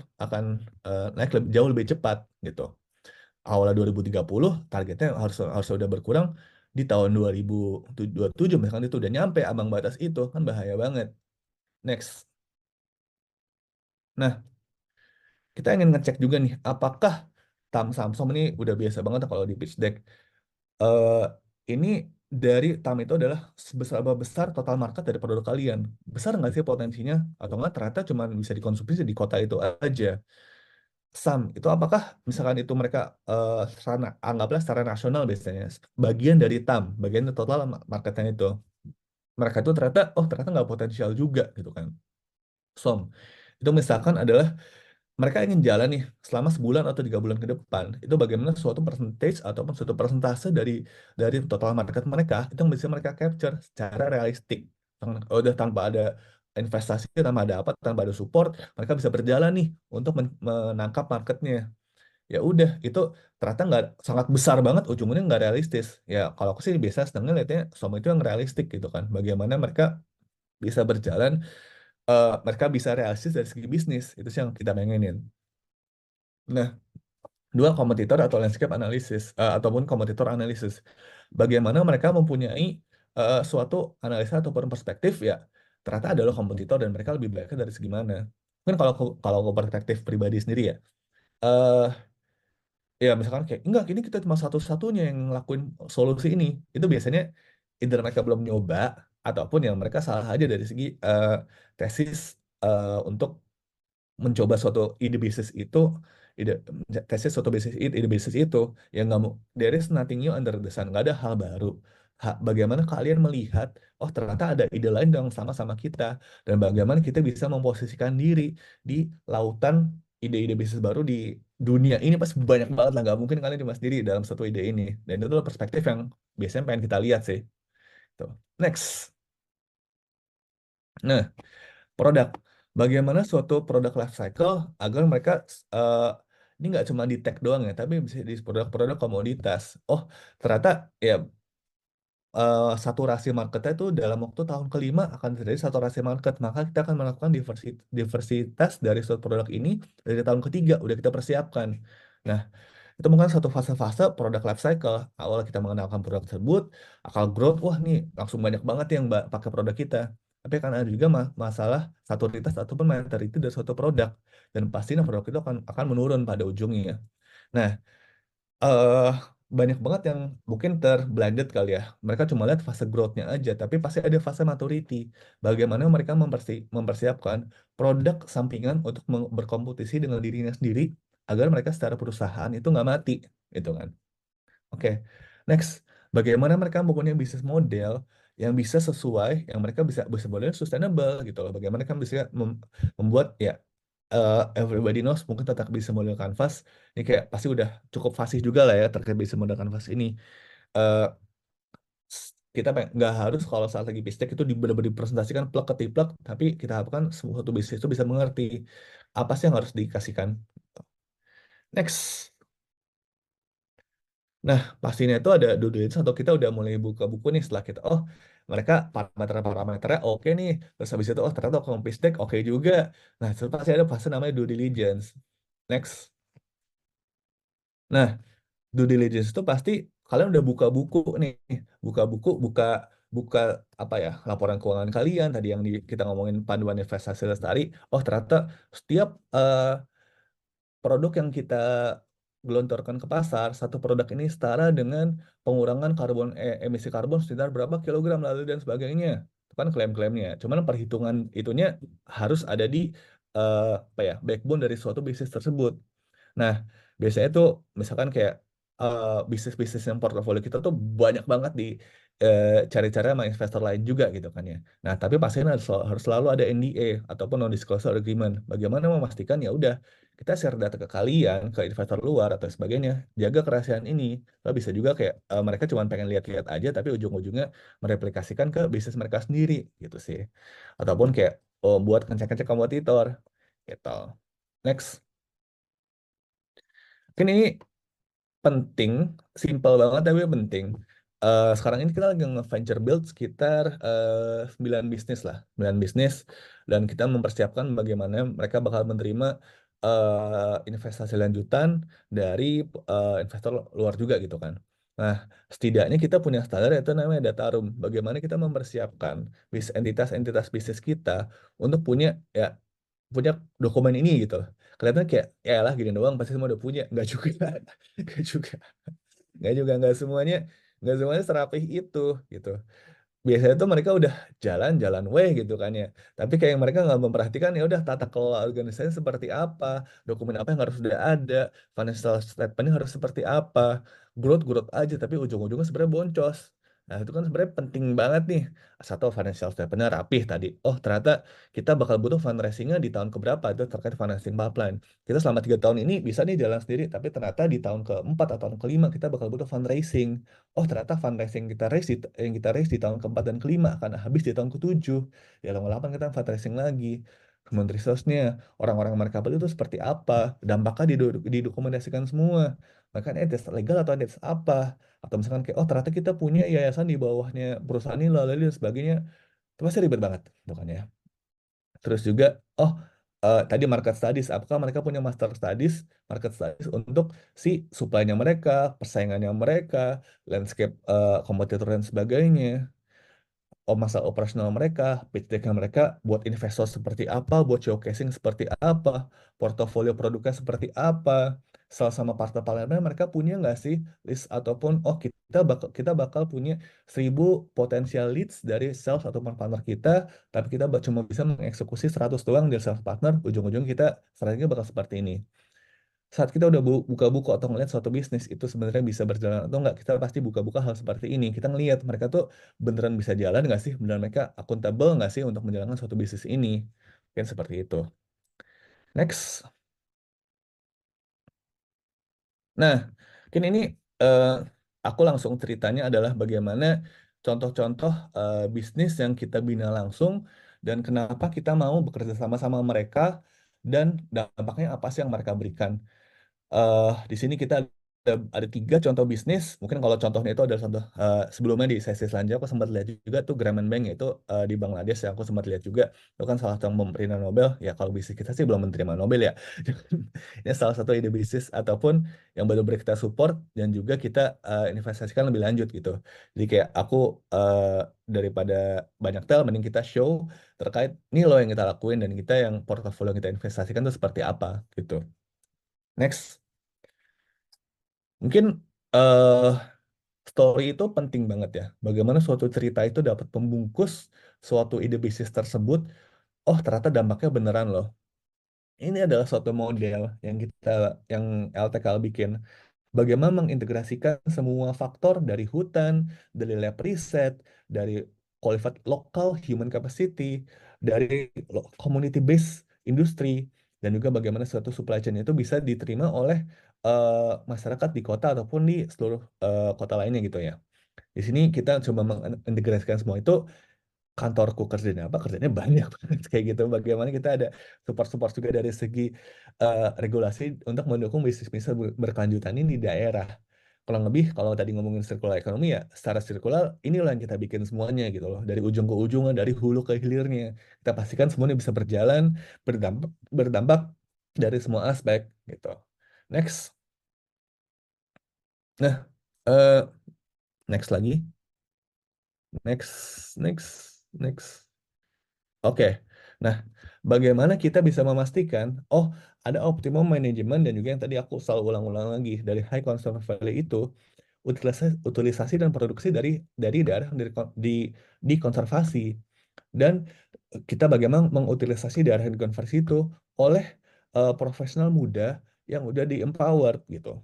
naik jauh lebih cepat gitu. Awalnya 2030, targetnya harus harus sudah berkurang di tahun 2027, misalkan itu udah nyampe ambang batas itu, kan bahaya banget. Next. Nah, kita ingin ngecek juga nih, apakah Samsung ini udah biasa banget kalau di pitch deck. Eh, ini dari itu adalah sebesar besar total market dari produk kalian. Besar nggak sih potensinya? Atau nggak ternyata cuma bisa dikonsumsi di kota itu aja. Itu apakah misalkan itu mereka anggaplah secara nasional biasanya bagian dari bagian dari total marketnya itu. Mereka itu ternyata nggak potensial juga gitu kan. SOM itu misalkan adalah mereka ingin jalan nih selama sebulan atau 3 bulan ke depan, itu bagaimana suatu percentage ataupun suatu persentase dari total market mereka itu yang bisa mereka capture secara realistik. Udah tanpa ada investasi, tanpa ada support, mereka bisa berjalan nih untuk menangkap marketnya. Ya udah, itu ternyata nggak, sangat besar banget, ujungnya nggak realistis. Ya kalau aku sih biasa sedangnya lihatnya sama itu yang realistik gitu kan. Bagaimana mereka bisa berjalan, mereka bisa realistis dari segi bisnis, itu sih yang kita pengenin. Nah, dua, kompetitor atau landscape analysis, ataupun kompetitor analisis. Bagaimana mereka mempunyai suatu analisa ataupun perspektif ya, ternyata adalah kompetitor dan mereka lebih baik dari segi mana. Mungkin kalau aku perspektif pribadi sendiri ya, eh ya misalkan kayak enggak, ini kita cuma satu-satunya yang ngelakuin solusi ini. Itu biasanya either mereka belum nyoba, ataupun yang mereka salah aja dari segi tesis untuk mencoba suatu ide bisnis itu, ide tesis suatu ide bisnis itu, yang nggak mau, there is nothing new under the sun, nggak ada hal baru. Bagaimana kalian melihat, oh ternyata ada ide lain yang sama-sama kita, dan bagaimana kita bisa memposisikan diri di lautan ide-ide bisnis baru di dunia ini, pasti banyak banget lah, nggak mungkin kalian cuma sendiri dalam satu ide ini. Dan itu adalah perspektif yang biasanya pengen kita lihat sih. Tuh. Next. Nah, produk. Bagaimana suatu produk life cycle agar mereka eh, ini nggak cuma di tech doang ya, tapi bisa di produk-produk komoditas. Oh, ternyata ya saturasi marketnya itu dalam waktu tahun kelima akan terjadi saturasi market. Maka kita akan melakukan diversitas dari suatu produk ini dari tahun ketiga udah kita persiapkan. Nah, itu mungkin satu fase-fase produk life cycle. Awal kita mengenalkan produk tersebut, akal growth, wah nih langsung banyak banget yang pakai produk kita. Tapi kan ada juga masalah saturitas ataupun maturity dari suatu produk. Dan pastinya produk itu akan menurun pada ujungnya. Nah, eh banyak banget yang mungkin terblinded kali ya. Mereka cuma lihat fase growth-nya aja, tapi pasti ada fase maturity. Bagaimana mereka mempersiapkan produk sampingan untuk berkompetisi dengan dirinya sendiri agar mereka secara perusahaan itu nggak mati, gitu kan. Oke, next. Bagaimana mereka mempunyai bisnis model yang bisa sesuai, yang mereka bisa bisa model sustainable gitu loh. Bagaimana mereka bisa membuat ya everybody knows mungkin tentang bisnis model Canvas. Ini kayak pasti udah cukup fasih juga lah ya terkait bisnis model Canvas ini. Eh, kita nggak harus kalau saat lagi pitch deck itu benar-benar dipresentasikan plek ketiplek, tapi kita harapkan suatu bisnis itu bisa mengerti apa sih yang harus dikasihkan. Next. Nah, pastinya itu ada due diligence atau kita udah mulai buka buku nih setelah kita, oh mereka parameternya oke nih. Terus habis itu, oh ternyata kompis deck oke juga. Nah, terus pasti ada fase namanya due diligence. Next. Nah, due diligence itu pasti kalian udah buka buku nih. Buka buku, buka buka apa ya, laporan keuangan kalian tadi yang kita ngomongin panduan investasi lestari. Oh ternyata setiap produk yang kita gelontorkan ke pasar, satu produk ini setara dengan pengurangan emisi karbon sekitar berapa kilogram lalu dan sebagainya. Itu kan klaim-klaimnya. Cuman perhitungan itunya harus ada di apa ya, backbone dari suatu bisnis tersebut. Nah, biasanya tuh misalkan kayak bisnis-bisnis yang portofolio kita tuh banyak banget di cari-cari sama investor lain juga gitu kan ya. Nah, tapi pastinya harus selalu ada NDA ataupun non-disclosure agreement. Bagaimana memastikan ya udah kita share data ke kalian, ke investor luar atau sebagainya, jaga kerahasiaan ini. Lalu bisa juga kayak mereka cuma pengen lihat-lihat aja, tapi ujung-ujungnya mereplikasikan ke bisnis mereka sendiri gitu sih. Ataupun kayak buat ngecek-ngecek kompetitor gitu. Next. Mungkin ini penting, simple banget tapi penting. Sekarang ini kita lagi nge-venture build sekitar 9 bisnis lah, 9 bisnis, dan kita mempersiapkan bagaimana mereka bakal menerima investasi lanjutan dari investor luar juga gitu kan. Nah, setidaknya kita punya standar yaitu namanya data room. Bagaimana kita mempersiapkan entitas-entitas bisnis kita untuk punya dokumen ini gitu loh. Kelihatannya kayak ya lah gini doang pasti semua udah punya, nggak juga. Nggak juga, nggak semuanya serapih itu gitu. Biasanya tuh mereka udah jalan-jalan weh gitu kan ya, tapi kayak mereka nggak memperhatikan ya udah tata kelola organisasi seperti apa, dokumen apa yang harus sudah ada, financial statement harus seperti apa, growth growth aja tapi ujung-ujungnya sebenarnya boncos. Nah itu kan sebenarnya penting banget nih. Satu, financial statement-nya rapih tadi, oh ternyata kita bakal butuh fundraising-nya di tahun keberapa, itu terkait financing pipeline. Kita selama 3 tahun ini bisa nih jalan sendiri, tapi ternyata di tahun keempat atau tahun kelima kita bakal butuh fundraising. Oh ternyata fundraising yang kita raise di tahun keempat dan kelima akan habis di tahun ketujuh. Di tahun ke-8 kita fundraising lagi. Human resource-nya, orang-orang marketable itu seperti apa, dampaknya didokumentasikan semua. Bahkan etis legal atau etis apa. Atau misalkan kayak, oh ternyata kita punya yayasan di bawahnya perusahaan ini, lalu dan sebagainya. Itu pasti ribet banget, gitu kan ya. Terus juga, oh tadi market studies, apakah mereka punya market studies untuk si supply-nya mereka, persaingannya mereka, landscape kompetitor dan sebagainya, masalah operasional mereka, pitch deck-nya mereka buat investor seperti apa, buat showcasing seperti apa, portofolio produknya seperti apa. sama partner-partnernya mereka punya nggak sih list ataupun oh kita bakal punya 1.000 potensial leads dari sales ataupun partner kita, tapi kita cuma bisa mengeksekusi 100 doang dari sales partner, ujung-ujung kita strateginya bakal seperti ini. Saat kita udah buka buku atau ngeliat suatu bisnis itu sebenarnya bisa berjalan atau enggak, kita pasti buka-buka hal seperti ini. Kita ngelihat mereka tuh beneran bisa jalan nggak sih, beneran mereka akuntabel nggak sih untuk menjalankan suatu bisnis ini. Kan seperti itu. Next. Nah, mungkin ini eh, aku langsung ceritanya adalah bagaimana contoh-contoh bisnis yang kita bina langsung dan kenapa kita mau bekerja sama-sama mereka dan dampaknya apa sih yang mereka berikan. Di sini kita ada 3 contoh bisnis. Mungkin kalau contohnya itu adalah contoh sebelumnya di sesi selanjutnya aku sempat lihat juga tuh Grameen Bank yaitu di Bangladesh yang aku sempat lihat juga. Itu kan salah satu yang penerima Nobel. Ya kalau bisnis kita sih belum menerima Nobel ya. Ini salah satu ide bisnis ataupun yang benar-benar kita support dan juga kita investasikan lebih lanjut gitu. Jadi kayak aku daripada banyak tel, mending kita show terkait nih loh yang kita lakuin dan kita yang portofolio yang kita investasikan tuh seperti apa gitu. Next. Mungkin eh story itu penting banget ya. Bagaimana suatu cerita itu dapat membungkus suatu ide bisnis tersebut. Oh, ternyata dampaknya beneran loh. Ini adalah suatu model yang LTKL bikin. Bagaimana mengintegrasikan semua faktor dari hutan, dari lab riset, dari qualified local human capacity, dari community based industri, dan juga bagaimana suatu supply chain itu bisa diterima oleh masyarakat di kota ataupun di seluruh kota lainnya gitu ya. Di sini kita coba mengintegrasikan semua itu. Kantorku kerjanya apa? Kerjanya banyak banget kayak gitu. Bagaimana kita ada support-support juga dari segi regulasi untuk mendukung bisnis-bisnis berkelanjutan ini di daerah. Kurang lebih kalau tadi ngomongin circular economy ya, secara sirkular inilah yang kita bikin semuanya gitu loh. Dari ujung ke ujungnya, dari hulu ke hilirnya. Kita pastikan semuanya bisa berjalan, berdampak dari semua aspek gitu. Next. Nah, eh, next lagi. Next, next, next. Oke, nah bagaimana kita bisa memastikan, oh ada optimum manajemen dan juga yang tadi aku selalu ulang-ulang lagi dari high consumer value itu utilisasi dan produksi dari daerah yang dikonservasi dan kita bagaimana mengutilisasi daerah yang dikonversi itu oleh profesional muda yang udah di empowered gitu.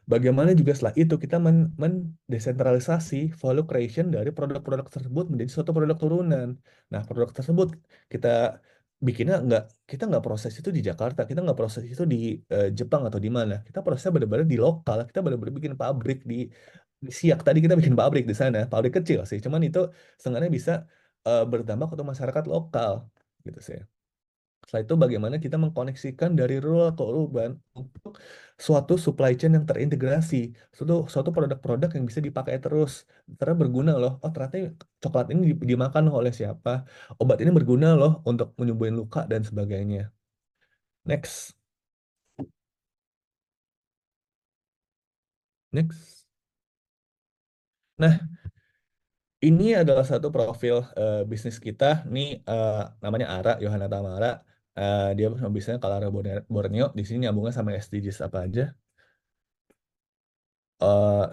Bagaimana juga setelah itu kita mendesentralisasi value creation dari produk-produk tersebut menjadi suatu produk turunan. Nah, produk tersebut kita bikinnya kita nggak proses itu di Jakarta, kita nggak proses itu di Jepang atau di mana. Kita prosesnya benar-benar di lokal, kita benar-benar bikin pabrik di Siak. Tadi kita bikin pabrik di sana, pabrik kecil sih, cuman itu sebenarnya bisa berdampak untuk masyarakat lokal gitu sih. Setelah itu bagaimana kita mengkoneksikan dari rural ke urban untuk suatu supply chain yang terintegrasi, suatu produk-produk yang bisa dipakai terus, ternyata berguna loh. Oh ternyata coklat ini dimakan oleh siapa? Obat ini berguna loh untuk menyembuhin luka dan sebagainya. Next, next. Nah, ini adalah satu profil bisnis kita. Ini namanya Ara, Yohana Tamara. Dia bisnisnya Kalara Borneo. Di sini nyambungnya sama SDGs apa aja.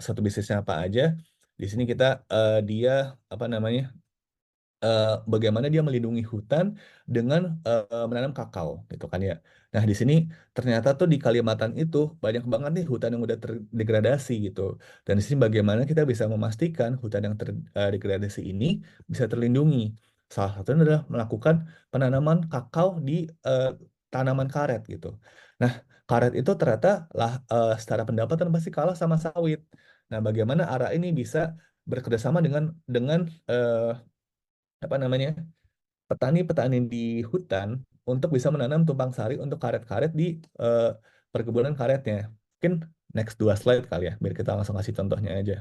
Satu bisnisnya apa aja. Di sini kita dia apa namanya bagaimana dia melindungi hutan dengan menanam kakao gitu kan ya. Nah di sini ternyata tuh di Kalimantan itu banyak banget nih hutan yang udah terdegradasi gitu. Dan di sini bagaimana kita bisa memastikan hutan yang terdegradasi ini bisa terlindungi. Salah satunya adalah melakukan penanaman kakao di eh, tanaman karet gitu. Nah karet itu ternyata lah secara pendapatan pasti kalah sama sawit. Nah bagaimana arah ini bisa bekerjasama dengan apa namanya petani-petani di hutan untuk bisa menanam tumpang sari untuk karet-karet di eh, perkebunan karetnya. Mungkin next 2 slide kali ya, biar kita langsung kasih contohnya aja.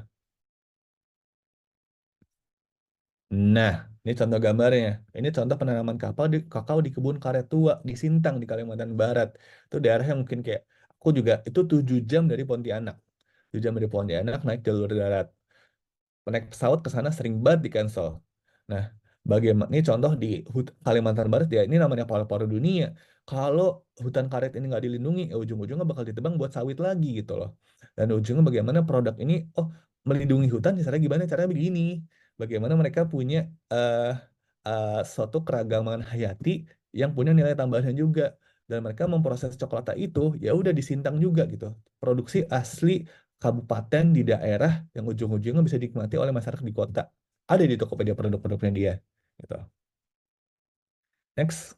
Nah, ini contoh gambarnya. Ini contoh penanaman kakao di kebun karet tua di Sintang di Kalimantan Barat. Itu daerah yang mungkin kayak aku juga itu 7 jam dari Pontianak. 7 jam dari Pontianak naik jalur darat. Naik pesawat ke sana sering banget di cancel. Nah, bagaimana ini contoh di Kalimantan Barat ya ini namanya paru-paru dunia. Kalau hutan karet ini nggak dilindungi, ya ujung-ujungnya bakal ditebang buat sawit lagi gitu loh. Dan ujungnya bagaimana produk ini, oh melindungi hutan, caranya gimana? Caranya begini. Bagaimana mereka punya eh suatu keragaman hayati yang punya nilai tambahan juga. Dan mereka memproses coklat itu, ya udah disintang juga gitu. Produksi asli kabupaten di daerah yang ujung-ujungnya bisa dinikmati oleh masyarakat di kota. Ada di Tokopedia produk-produknya dia. Gitu. Next.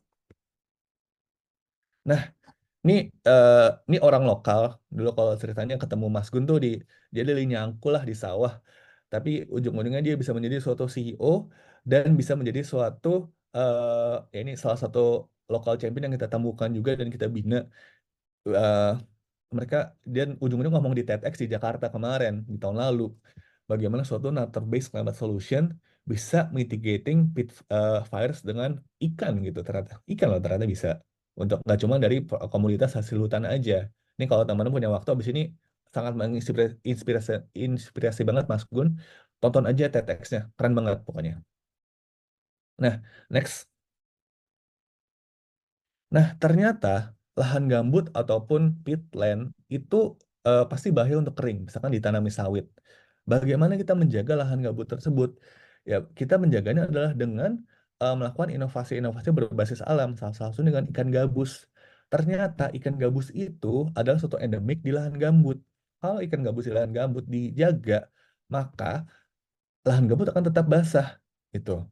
Nah, Ini eh, ini orang lokal dulu kalau ceritanya ketemu Mas Gun tuh dia dari nyangkul lah di sawah, tapi ujung-ujungnya dia bisa menjadi suatu CEO dan bisa menjadi suatu ya ini salah satu lokal champion yang kita temukan juga dan kita bina. Eh, Mereka dan ujung-ujungnya ngomong di TEDx di Jakarta kemarin di tahun lalu bagaimana suatu nature based climate solution bisa mitigating fires dengan ikan gitu ternyata ikan loh ternyata bisa untuk nggak cuma dari komoditas hasil hutan aja. Ini kalau teman-teman punya waktu abis ini sangat menginspirasi inspirasi, inspirasi banget Mas Gun, tonton aja TEDx-nya keren banget pokoknya. Nah, next. Nah, ternyata lahan gambut ataupun peatland itu pasti bahaya untuk kering, misalkan ditanami sawit. Bagaimana kita menjaga lahan gambut tersebut? Ya, kita menjaganya adalah dengan melakukan inovasi-inovasi berbasis alam, salah satu dengan ikan gabus. Ternyata ikan gabus itu adalah suatu endemik di lahan gambut. Kalau ikan gabus di lahan gambut dijaga, maka lahan gambut akan tetap basah. Gitu.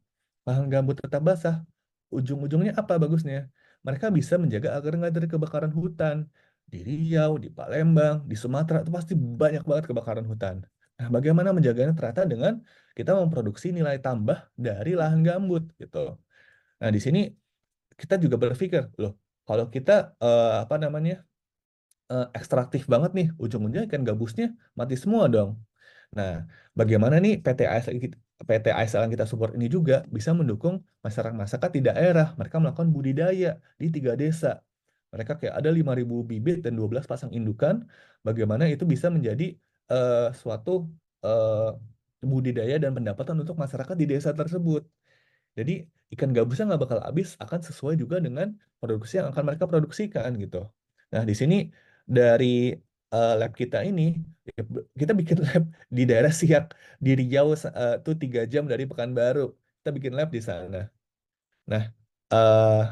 Lahan gambut tetap basah. Ujung-ujungnya apa bagusnya? Mereka bisa menjaga agar nggak dari kebakaran hutan. Di Riau, di Palembang, di Sumatera itu pasti banyak banget kebakaran hutan. Nah, bagaimana menjaganya ternyata dengan kita memproduksi nilai tambah dari lahan gambut gitu. Nah, di sini kita juga berpikir, loh, kalau kita apa namanya ekstraktif banget nih, ujung-ujungnya ikan gabusnya mati semua dong. Nah, bagaimana nih PT ASL yang kita support ini juga bisa mendukung masyarakat-masyarakat di daerah. Mereka melakukan budidaya di 3 desa. Mereka kayak ada 5.000 bibit dan 12 pasang indukan. Bagaimana itu bisa menjadi suatu eh, budidaya dan pendapatan untuk masyarakat di desa tersebut. Jadi ikan gabusnya nggak bakal habis, akan sesuai juga dengan produksi yang akan mereka produksikan gitu. Nah, di sini dari lab kita ini, ya, kita bikin lab di daerah Siak di Riau tuh 3 jam dari Pekanbaru. Kita bikin lab di sana. Nah, eh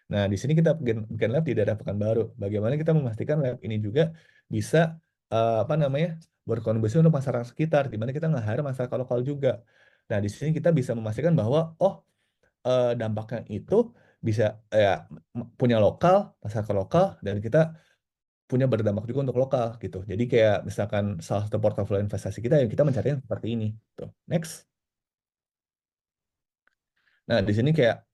nah, di sini kita bikin lab di daerah Pekanbaru. Bagaimana kita memastikan lab ini juga bisa apa namanya berkontribusi untuk masyarakat sekitar, di mana kita nge-hire masyarakat lokal juga. Nah, di sini kita bisa memastikan bahwa dampaknya itu bisa ya punya lokal, masyarakat lokal, dan kita punya berdampak juga untuk lokal gitu. Jadi kayak misalkan salah satu portofolio investasi kita yang kita mencari yang seperti ini. Tuh. Next. Nah, di sini kayak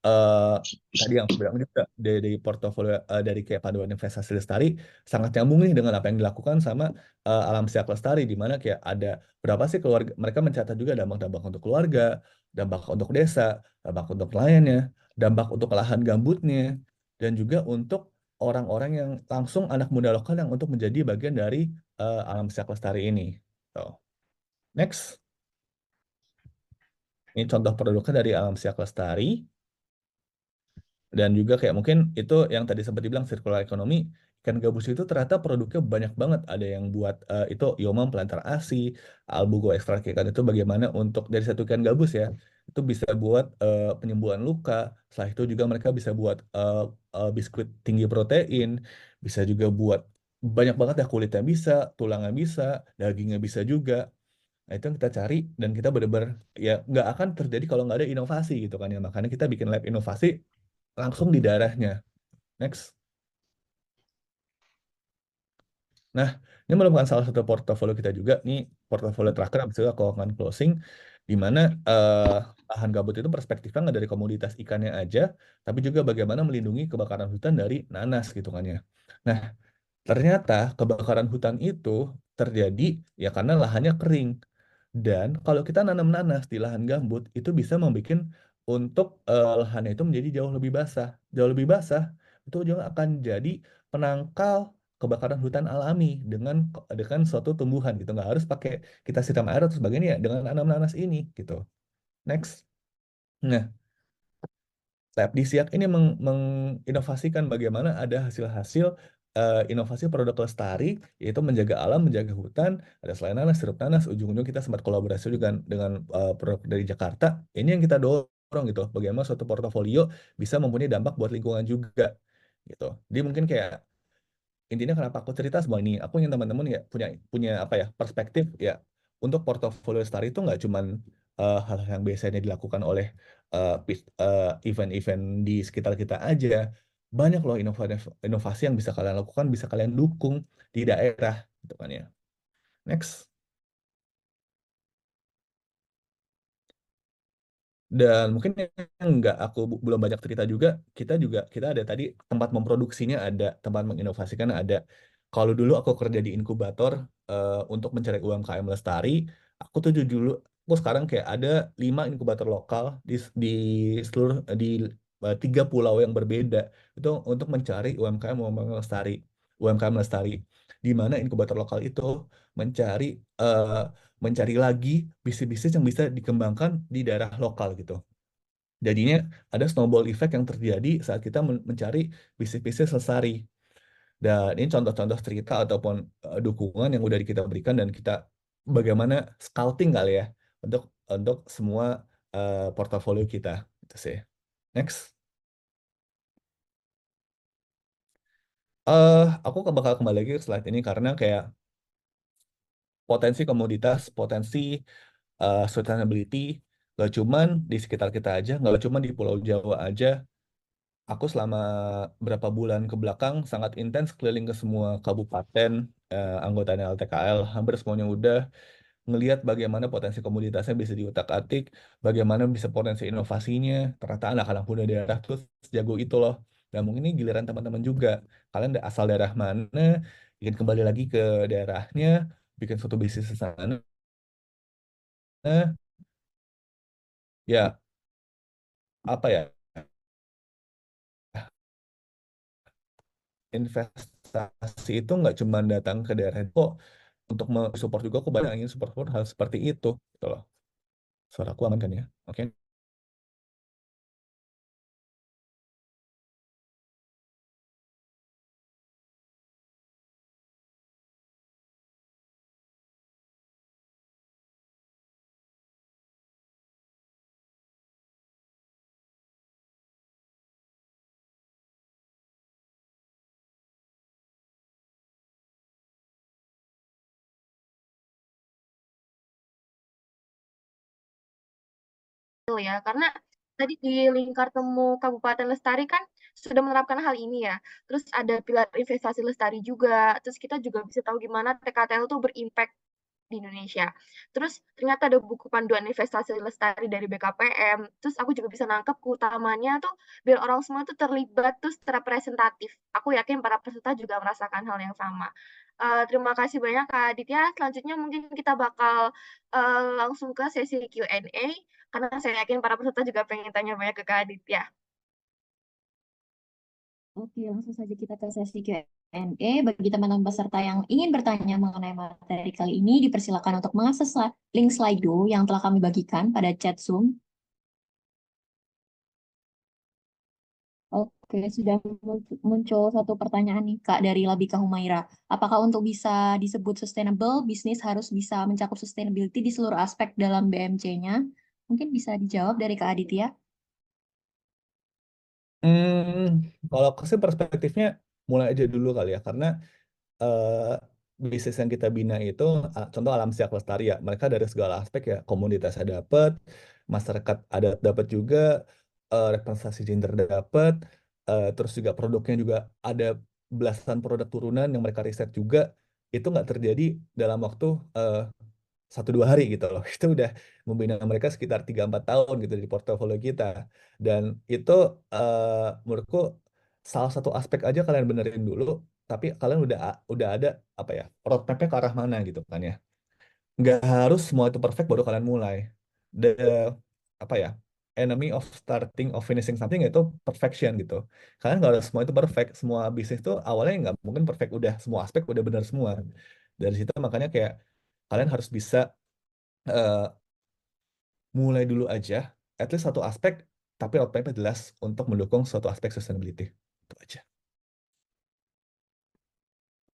tadi yang aku bilang juga dari portofolio dari kayak paduan investasi lestari sangat nyambung nih dengan apa yang dilakukan sama Alam Siak Lestari di mana kayak ada berapa sih keluarga mereka mencatat juga dampak-dampak untuk keluarga, dampak untuk desa, dampak untuk nelayannya, dampak untuk lahan gambutnya dan juga untuk orang-orang yang langsung anak muda lokal yang untuk menjadi bagian dari Alam Siak Lestari ini. So, next. Ini contoh produknya dari Alam Siak Lestari. Dan juga kayak mungkin itu yang tadi sempat dibilang circular economy, ikan gabus itu ternyata produknya banyak banget. Ada yang buat itu Yomam pelantar ASI, Albugo ekstrak ikan itu bagaimana untuk dari satu ikan gabus ya, itu bisa buat penyembuhan luka. Setelah itu juga mereka bisa buat biskuit tinggi protein, bisa juga buat banyak banget ya kulitnya bisa, tulangnya bisa, dagingnya bisa juga. Nah, itu yang kita cari dan kita benar-benar ya nggak akan terjadi kalau nggak ada inovasi gitu kan ya. Makanya kita bikin lab inovasi langsung di daerahnya. Next. Nah, ini merupakan salah satu portofolio kita juga. Nih, portofolio terakhir habis itu aku akan closing, di mana lahan gambut itu perspektifnya nggak dari komoditas ikannya aja, tapi juga bagaimana melindungi kebakaran hutan dari nanas gitu kan ya. Nah, ternyata kebakaran hutan itu terjadi ya karena lahannya kering. Dan kalau kita nanam nanas di lahan gambut, itu bisa membuat untuk lahannya itu menjadi jauh lebih basah. Jauh lebih basah, itu juga akan jadi penangkal kebakaran hutan alami dengan suatu tumbuhan gitu. Nggak harus pakai kita siram air atau sebagainya ya, dengan nanam nanas ini gitu. Next. Nah, Lab di Siak ini menginovasikan bagaimana ada hasil-hasil inovasi produk lestari, yaitu menjaga alam, menjaga hutan, ada selai nanas, sirup nanas, ujung-ujung kita sempat kolaborasi juga dengan produk dari Jakarta. Ini yang kita dorong gitu, bagaimana suatu portofolio bisa mempunyai dampak buat lingkungan juga gitu. Jadi mungkin kayak intinya kenapa aku cerita semua ini, aku ingin teman-teman ya punya punya apa ya perspektif ya untuk portofolio lestari itu nggak cuman hal-hal yang biasanya dilakukan oleh event-event di sekitar kita aja. Banyak loh inovasi yang bisa kalian lakukan, bisa kalian dukung di daerah gitu kan ya. Next. Dan mungkin yang nggak aku belum banyak cerita juga, kita ada tadi tempat memproduksinya ada, tempat menginovasikan ada. Kalau dulu aku kerja di inkubator untuk mencari UMKM lestari, aku tuh dulu, aku sekarang kayak ada 5 inkubator lokal di seluruh di 3 pulau yang berbeda itu untuk mencari UMKM lestari, di mana inkubator lokal itu mencari eh, mencari lagi bisnis-bisnis yang bisa dikembangkan di daerah lokal gitu. Jadinya ada snowball effect yang terjadi saat kita mencari bisnis-bisnis lestari. Dan ini contoh-contoh cerita ataupun dukungan yang udah kita berikan dan kita bagaimana scouting kali ya untuk semua portofolio kita. Itu sih. Next. Aku bakal kembali lagi ke slide ini karena kayak potensi komoditas, potensi sustainability, gak cuman di sekitar kita aja, gak cuman di Pulau Jawa aja. Aku selama berapa bulan ke belakang sangat intens keliling ke semua kabupaten anggotanya LTKL, hampir semuanya udah ngelihat bagaimana potensi komoditasnya bisa diutak-atik, bagaimana bisa potensi inovasinya. Ternyata anak-anak muda daerah tuh jago itu loh. Dan mungkin ini giliran teman-teman juga. Kalian asal daerah mana, ingin kembali lagi ke daerahnya, bikin suatu bisnis di sana, ya apa ya, investasi itu nggak cuma datang ke daerah itu kok, untuk support juga aku banyak ingin support hal seperti itu gitu loh. Suara aku aman kan ya, oke. Ya, karena tadi di Lingkar Temu Kabupaten Lestari kan sudah menerapkan hal ini ya. Terus ada pilar investasi lestari juga. Terus kita juga bisa tahu gimana TKTL tuh berimpact di Indonesia. Terus ternyata ada buku panduan investasi lestari dari BKPM. Terus aku juga bisa nangkep keutamanya tuh biar orang semua tuh terlibat terus terrepresentatif. Aku yakin para peserta juga merasakan hal yang sama. Terima kasih banyak Kak Aditya. Selanjutnya mungkin kita bakal langsung ke sesi Q&A karena saya yakin para peserta juga pengen tanya banyak ke Kak Aditya. Oke, langsung saja kita ke sesi Q&A. Bagi teman-teman peserta yang ingin bertanya mengenai materi kali ini, dipersilakan untuk mengakses link Slido yang telah kami bagikan pada chat Zoom. Oke, sudah muncul satu pertanyaan nih, Kak, dari Labika Humaira. Apakah untuk bisa disebut sustainable, bisnis harus bisa mencakup sustainability di seluruh aspek dalam BMC-nya? Mungkin bisa dijawab dari Kak Aditya. Kalau aku sih perspektifnya mulai aja dulu kali ya, karena eh, bisnis yang kita bina itu contoh Alam Siak Lestari ya, mereka dari segala aspek ya, komunitasnya dapat, masyarakat ada dapat juga, representasi gender dapat, terus juga produknya juga ada belasan produk turunan yang mereka riset juga, itu nggak terjadi dalam waktu 1-2 hari gitu loh. Itu udah membina mereka sekitar 3-4 tahun gitu di portofolio kita. Dan itu menurutku salah satu aspek aja kalian benerin dulu, tapi kalian udah ada apa ya, roadmap-nya ke arah mana gitu kan ya. Nggak harus semua itu perfect baru kalian mulai. The apa ya, enemy of starting of finishing something itu perfection gitu. Kalian nggak harus semua itu perfect. Semua bisnis tuh awalnya nggak mungkin perfect. Udah semua aspek udah benar semua. Dari situ makanya kayak kalian harus bisa eh, mulai dulu aja, at least satu aspek tapi roadmap-nya jelas untuk mendukung suatu aspek sustainability. Itu aja.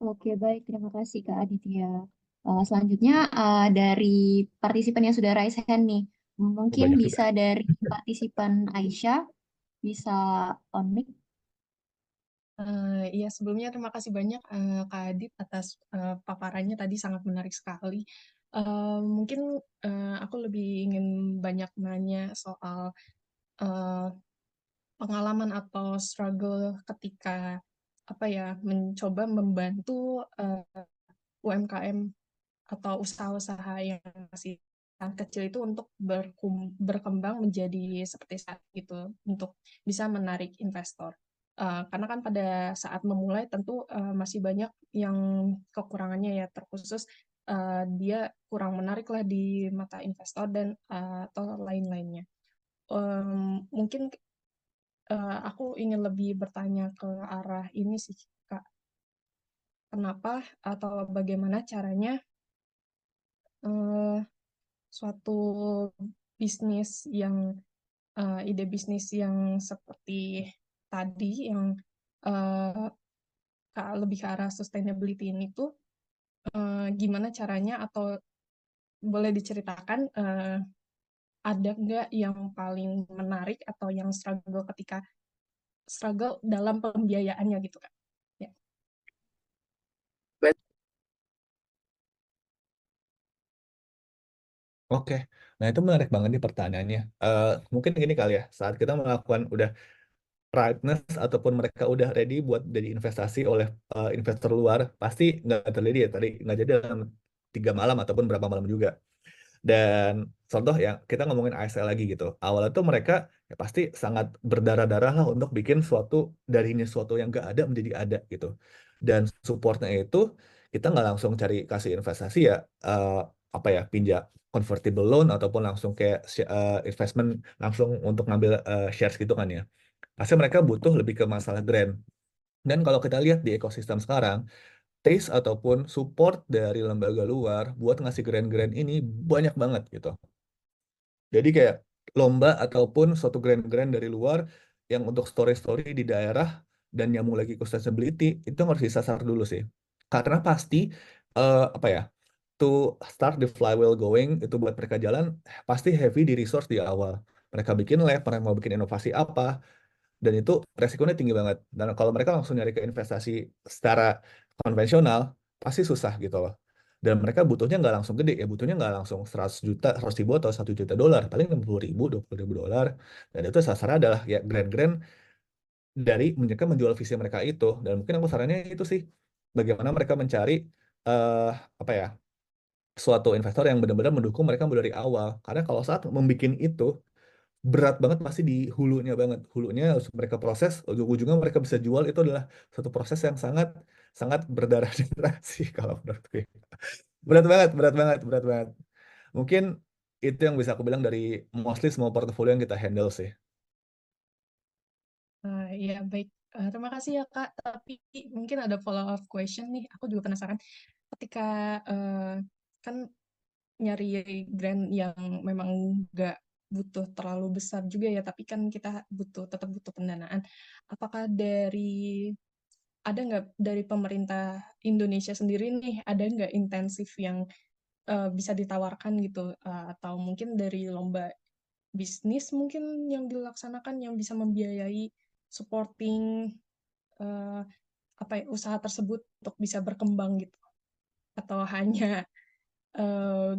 Oke, baik. Terima kasih, Kak Aditya. Selanjutnya, dari partisipan yang sudah raise hand nih, mungkin Banyak juga. bisa dari partisipan Aisyah, bisa on mic. Iya, sebelumnya terima kasih banyak Kak Adit atas paparannya tadi sangat menarik sekali. Mungkin aku lebih ingin banyak nanya soal eh, pengalaman atau struggle ketika apa ya mencoba membantu UMKM atau usaha-usaha yang masih kecil itu untuk berkembang menjadi seperti saat itu untuk bisa menarik investor. Karena kan pada saat memulai tentu masih banyak yang kekurangannya ya, terkhusus dia kurang menarik lah di mata investor dan atau lain-lainnya. Mungkin aku ingin lebih bertanya ke arah ini sih, Kak. Kenapa atau bagaimana caranya eh, suatu bisnis yang ide bisnis yang seperti tadi yang eh, lebih ke arah sustainability ini tuh gimana caranya atau boleh diceritakan ada nggak yang paling menarik atau yang struggle dalam pembiayaannya gitu Kak? Ya. Oke, nah itu menarik banget nih pertanyaannya. Mungkin gini kali ya, saat kita melakukan udah ripeness ataupun mereka udah ready buat jadi investasi oleh investor luar, pasti nggak terjadi ya tadi, nggak jadi dalam 3 malam ataupun berapa malam juga. Dan contoh ya, kita ngomongin ASL lagi gitu. Awalnya tuh mereka ya pasti sangat berdarah-darah lah untuk bikin suatu yang nggak ada menjadi ada gitu. Dan supportnya itu kita nggak langsung cari kasih investasi ya, apa ya, pinjam convertible loan ataupun langsung kayak investment langsung untuk ngambil shares gitu kan ya. Pasti mereka butuh lebih ke masalah grant. Dan kalau kita lihat di ekosistem sekarang, taste ataupun support dari lembaga luar buat ngasih grant-grant ini banyak banget gitu. Jadi kayak lomba ataupun suatu grant-grant dari luar yang untuk story-story di daerah dan nyambung lagi ke sustainability itu harus disasar dulu sih. Karena pasti apa ya, to start the flywheel going itu buat mereka jalan pasti heavy di resource di awal. Mereka bikin lab, mereka mau bikin inovasi apa, dan itu resikonya tinggi banget. Dan kalau mereka langsung nyari ke investasi secara konvensional, pasti susah gitu loh. Dan mereka butuhnya nggak langsung gede, ya butuhnya nggak langsung 100 juta, 100 ribu atau 1 juta dolar, paling 60 ribu, 20 ribu dolar. Dan itu sasaran adalah ya grant-grant dari mereka menjual visi mereka itu. Dan mungkin aku sarannya itu sih, bagaimana mereka mencari eh apa ya, suatu investor yang benar-benar mendukung mereka mulai dari awal. Karena kalau saat membuat itu, berat banget pasti di hulunya banget. Hulunya harus mereka proses, ujung-ujungnya mereka bisa jual itu adalah satu proses yang sangat sangat berdarah-darah sih kalau menurutku. Berat banget, berat banget, berat banget. Mungkin itu yang bisa aku bilang dari mostly semua portofolio yang kita handle sih. Iya, baik. Terima kasih ya, Kak. Tapi mungkin ada follow-up question nih. Aku juga penasaran. Ketika kan nyari grant yang memang nggak butuh terlalu besar juga ya, tapi kan kita tetap butuh pendanaan. Apakah ada nggak dari pemerintah Indonesia sendiri nih, ada nggak intensif yang bisa ditawarkan gitu, atau mungkin dari lomba bisnis mungkin yang dilaksanakan yang bisa membiayai supporting eh, usaha tersebut untuk bisa berkembang gitu atau hanya eh,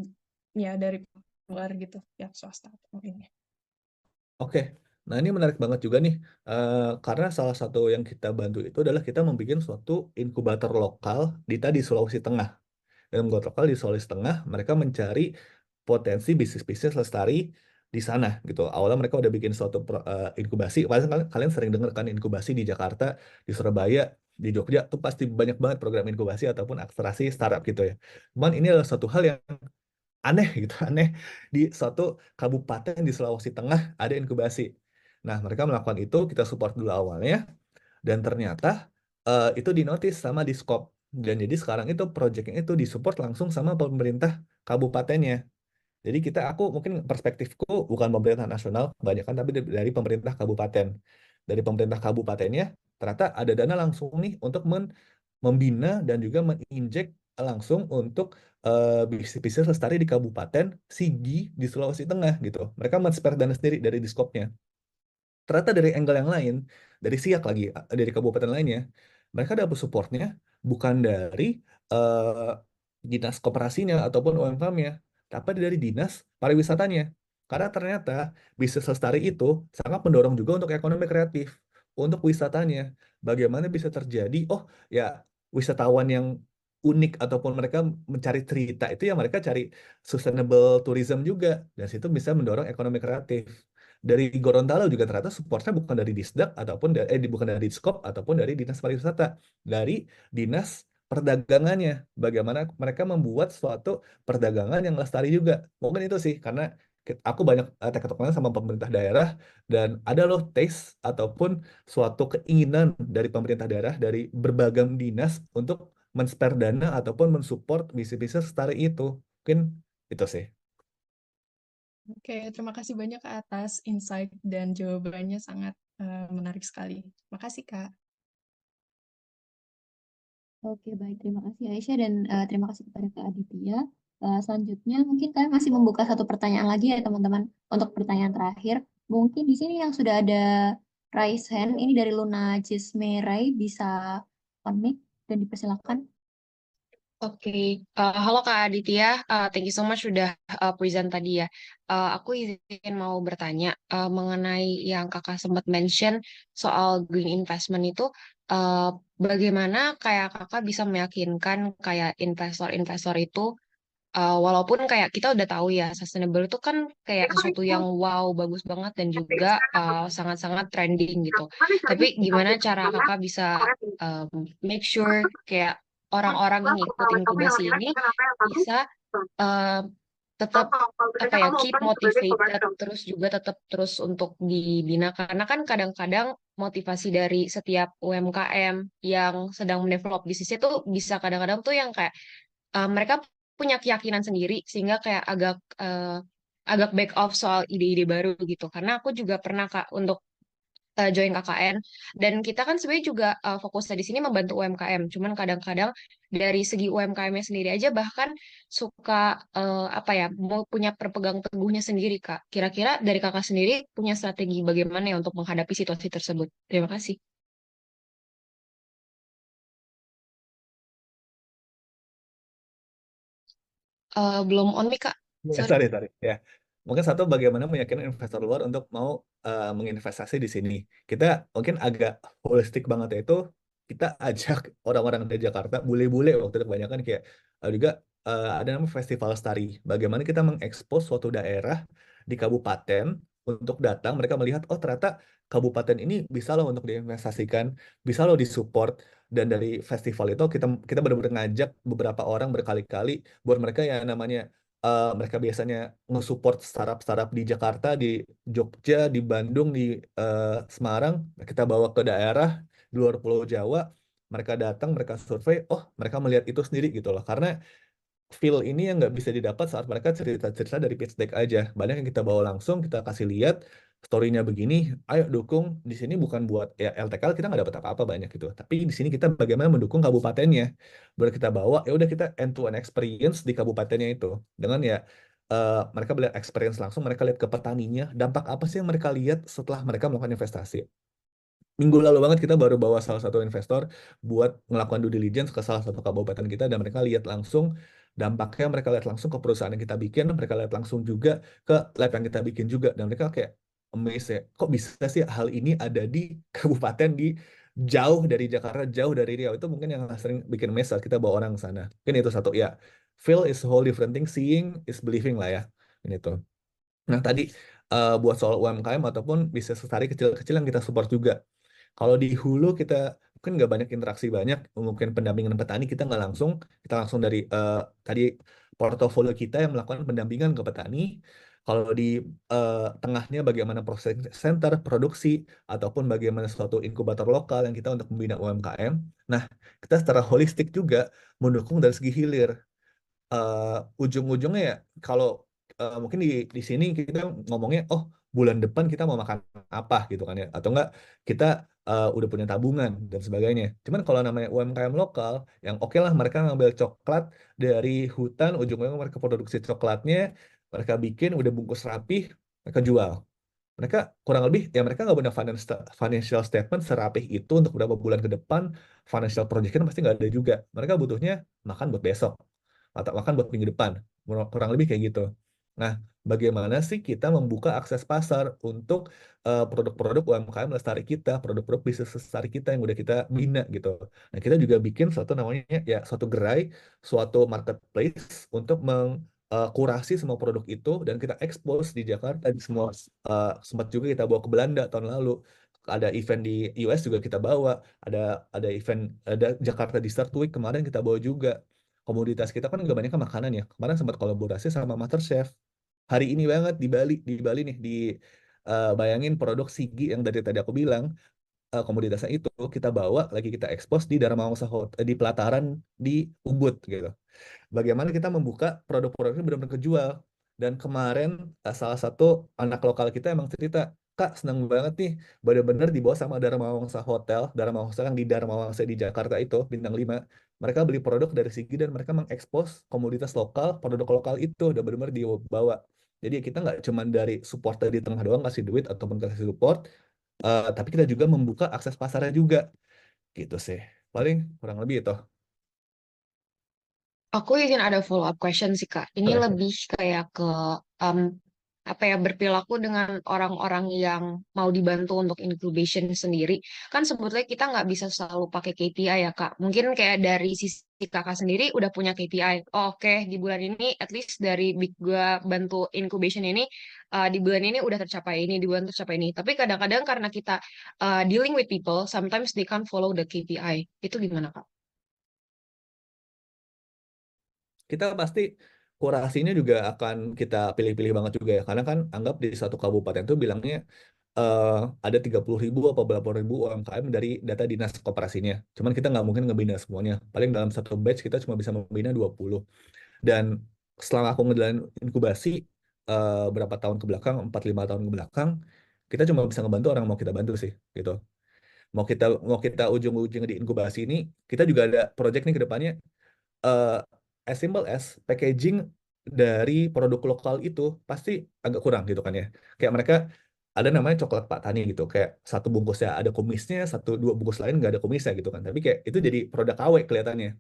ya dari luar gitu ya swasta atau ini. Oke, nah ini menarik banget juga nih, karena salah satu yang kita bantu itu adalah kita membuat suatu inkubator lokal di Sulawesi Tengah. Dan membuat lokal di Sulawesi Tengah, mereka mencari potensi bisnis-bisnis lestari di sana gitu. Awalnya mereka udah bikin suatu inkubasi. Kalian sering dengar kan inkubasi di Jakarta, di Surabaya, di Jogja tuh pasti banyak banget program inkubasi ataupun akselerasi startup gitu ya. Cuman ini adalah suatu hal yang aneh gitu, aneh di suatu kabupaten di Sulawesi Tengah ada inkubasi. Nah, mereka melakukan itu, kita support dulu awalnya, dan ternyata itu dinotis sama di scope. Dan jadi sekarang itu projectnya itu disupport langsung sama pemerintah kabupatennya. Jadi aku mungkin perspektifku bukan pemerintah nasional kebanyakan, tapi dari pemerintah kabupaten. Dari pemerintah kabupatennya ternyata ada dana langsung nih untuk membina dan juga menginjek langsung untuk bisnis-bisnis lestari di Kabupaten Sigi di Sulawesi Tengah gitu. Mereka men-spare dana sendiri dari diskopnya. Ternyata dari angle yang lain, dari Siak lagi, dari kabupaten lainnya, mereka dapat supportnya bukan dari eh, dinas koperasinya ataupun UMKM-nya, tapi dari dinas pariwisatanya. Karena ternyata bisnis lestari itu sangat mendorong juga untuk ekonomi kreatif, untuk wisatanya. Bagaimana bisa terjadi, oh ya wisatawan yang unik ataupun mereka mencari cerita itu ya mereka cari sustainable tourism juga. Dan situ bisa mendorong ekonomi kreatif dari Gorontalo juga ternyata supportnya bukan dari Disdak ataupun bukan dari Diskop ataupun dari Dinas Pariwisata, dari Dinas Perdagangannya. Bagaimana mereka membuat suatu perdagangan yang lestari juga. Mungkin itu sih karena aku banyak tektok-tektok sama pemerintah daerah dan ada loh taste ataupun suatu keinginan dari pemerintah daerah dari berbagai dinas untuk men-spare dana ataupun mensupport bisnis-bisnis lestari itu. Mungkin itu sih. Oke, terima kasih banyak Kak atas insight dan jawabannya sangat menarik sekali. Makasih Kak. Oke, baik. Terima kasih Aisyah dan terima kasih kepada Kak Aditya. Selanjutnya mungkin kalian masih membuka satu pertanyaan lagi ya teman-teman untuk pertanyaan terakhir. Mungkin di sini yang sudah ada raise hand ini dari Luna Cismerai bisa on mic dan dipersilakan. Oke, halo Kak Aditya, thank you so much sudah present tadi ya. Aku izin mau bertanya mengenai yang Kakak sempat mention soal green investment itu, uh, bagaimana kayak Kakak bisa meyakinkan kayak investor-investor itu, walaupun kayak kita udah tahu ya sustainable itu kan kayak sesuatu yang wow bagus banget dan juga sangat-sangat trending gitu. Tapi gimana cara Kakak bisa make sure kayak orang-orang yang ikut inkubasi ini bisa uh, tetap apa ya keep motivated terus juga tetap terus untuk dibina karena kan kadang-kadang motivasi dari setiap UMKM yang sedang mendevelop bisnisnya tuh bisa kadang-kadang tuh yang kayak mereka punya keyakinan sendiri sehingga kayak agak back off soal ide-ide baru gitu. Karena aku juga pernah Kak untuk join KKN dan kita kan sebenarnya juga fokusnya di sini membantu UMKM. Cuman kadang-kadang dari segi UMKM-nya sendiri aja bahkan suka apa ya mau punya perpegang teguhnya sendiri Kak. Kira-kira dari Kakak sendiri punya strategi bagaimana ya untuk menghadapi situasi tersebut? Terima kasih. Belum on mic Kak. Ya, Sorry. sorry. Ya. Mungkin satu bagaimana meyakinkan investor luar untuk mau menginvestasi di sini. Kita mungkin agak holistik banget yaitu kita ajak orang-orang dari Jakarta, bule-bule waktu itu kebanyakan kayak juga ada namanya festival Lestari. Bagaimana kita mengekspos suatu daerah di kabupaten untuk datang mereka melihat oh ternyata kabupaten ini bisa loh untuk diinvestasikan, bisa loh disupport dan dari festival itu kita kita benar-benar ngajak beberapa orang berkali-kali buat mereka ya namanya mereka biasanya nge-support startup-startup di Jakarta, di Jogja, di Bandung, di Semarang. Kita bawa ke daerah di luar Pulau Jawa. Mereka datang, mereka survei, oh mereka melihat itu sendiri gitu loh. Karena feel ini yang nggak bisa didapat saat mereka cerita-cerita dari pitch deck aja. Banyak yang kita bawa langsung, kita kasih lihat story-nya begini, ayo dukung. Di sini bukan buat ya LTKL kita nggak dapat apa-apa banyak gitu. Tapi di sini kita bagaimana mendukung kabupatennya. Baru kita bawa, ya udah kita end-to-end experience di kabupatennya itu. Dengan ya mereka melihat experience langsung, mereka lihat ke petaninya, dampak apa sih yang mereka lihat setelah mereka melakukan investasi. Minggu lalu banget kita baru bawa salah satu investor buat melakukan due diligence ke salah satu kabupaten kita dan mereka lihat langsung dampaknya, mereka lihat langsung ke perusahaan yang kita bikin, mereka lihat langsung juga ke lab yang kita bikin juga dan mereka kayak amazed ya, kok bisa sih hal ini ada di kabupaten di jauh dari Jakarta, jauh dari Riau itu mungkin yang sering bikin amazed saat kita bawa orang ke sana. Mungkin itu satu ya. Feel is a whole different thing, seeing is believing lah ya. Ini tuh. Nah, tadi buat soal UMKM ataupun bisnis lestari kecil-kecil yang kita support juga. Kalau di hulu kita mungkin nggak banyak interaksi banyak, mungkin pendampingan petani kita langsung dari tadi portofolio kita yang melakukan pendampingan ke petani. Kalau di tengahnya bagaimana proses center, produksi, ataupun bagaimana suatu inkubator lokal yang kita untuk membina UMKM. Nah, kita secara holistik juga mendukung dari segi hilir ujung-ujungnya ya kalau mungkin di sini kita ngomongnya, oh bulan depan kita mau makan apa gitu kan ya, atau enggak kita udah punya tabungan dan sebagainya. Cuman kalau namanya UMKM lokal, yang oke lah mereka ngambil coklat dari hutan, ujung-ujungnya mereka produksi coklatnya, mereka bikin udah bungkus rapih, mereka jual. Mereka kurang lebih ya mereka nggak punya financial statement serapih itu untuk beberapa bulan ke depan. Financial projection pasti nggak ada juga. Mereka butuhnya makan buat besok atau makan buat minggu depan, kurang lebih kayak gitu. Nah, bagaimana sih kita membuka akses pasar untuk produk-produk UMKM lestari kita, produk-produk bisnis lestari kita yang udah kita bina gitu. Nah, kita juga bikin suatu namanya ya suatu gerai, suatu marketplace untuk kurasi semua produk itu dan kita expose di Jakarta di semua, sempat juga kita bawa ke Belanda tahun lalu. Ada event di US juga kita bawa, ada event, ada Jakarta Dessert Week kemarin kita bawa juga. Komoditas kita kan nggak banyak kan makanan ya. Kemarin sempat kolaborasi sama MasterChef. Hari ini banget di Bali nih, bayangin produk Sigi yang dari tadi aku bilang, komoditasnya itu kita bawa lagi kita ekspos di Dharma Wangsa di pelataran di Ubud gitu. Bagaimana kita membuka produk-produknya benar-benar kejual. Dan kemarin salah satu anak lokal kita emang cerita, Kak seneng banget nih, benar-benar dibawa sama Dharma Wangsa Hotel, Dharma Wangsa yang di Dharma Wangsa di Jakarta itu, Bintang 5. Mereka beli produk dari Sigi dan mereka mengekspos komoditas lokal, produk lokal itu, udah benar-benar dibawa. Jadi kita nggak cuma dari supporter di tengah doang kasih duit ataupun kasih support, tapi kita juga membuka akses pasarnya juga, gitu sih. Paling kurang lebih itu. Aku ingin ada follow up question sih Kak. Ini Boleh. lebih kayak ke um, apa ya berperilaku dengan orang-orang yang mau dibantu untuk incubation sendiri. Kan sebetulnya kita nggak bisa selalu pakai KPI ya Kak. Mungkin kayak dari sisi Kakak sendiri udah punya KPI. Oh, oke, di bulan ini at least dari Big gua bantu incubation ini di bulan ini udah tercapai ini, di bulan tercapai ini. Tapi kadang-kadang karena kita dealing with people, sometimes they can't follow the KPI. Itu gimana Kak? Kita pasti kurasinya juga akan kita pilih-pilih banget juga ya. Karena kan anggap di satu kabupaten tuh bilangnya eh, ada 30.000 atau berapa ribu UMKM dari data dinas koperasinya. Cuman kita nggak mungkin ngebina semuanya. Paling dalam satu batch kita cuma bisa membina 20. Dan selama aku ngejalanin inkubasi berapa tahun ke belakang, 4-5 tahun ke belakang, kita cuma bisa ngebantu orang yang mau kita bantu sih gitu. Mau kita ujung-ujung di inkubasi ini, kita juga ada project nih ke depannya, eh as simple as packaging dari produk lokal itu pasti agak kurang gitu kan ya. Kayak mereka ada namanya coklat Pak Tani gitu. Kayak satu bungkusnya ada kumisnya, satu dua bungkus lain nggak ada kumisnya gitu kan. Tapi kayak itu jadi produk KW kelihatannya.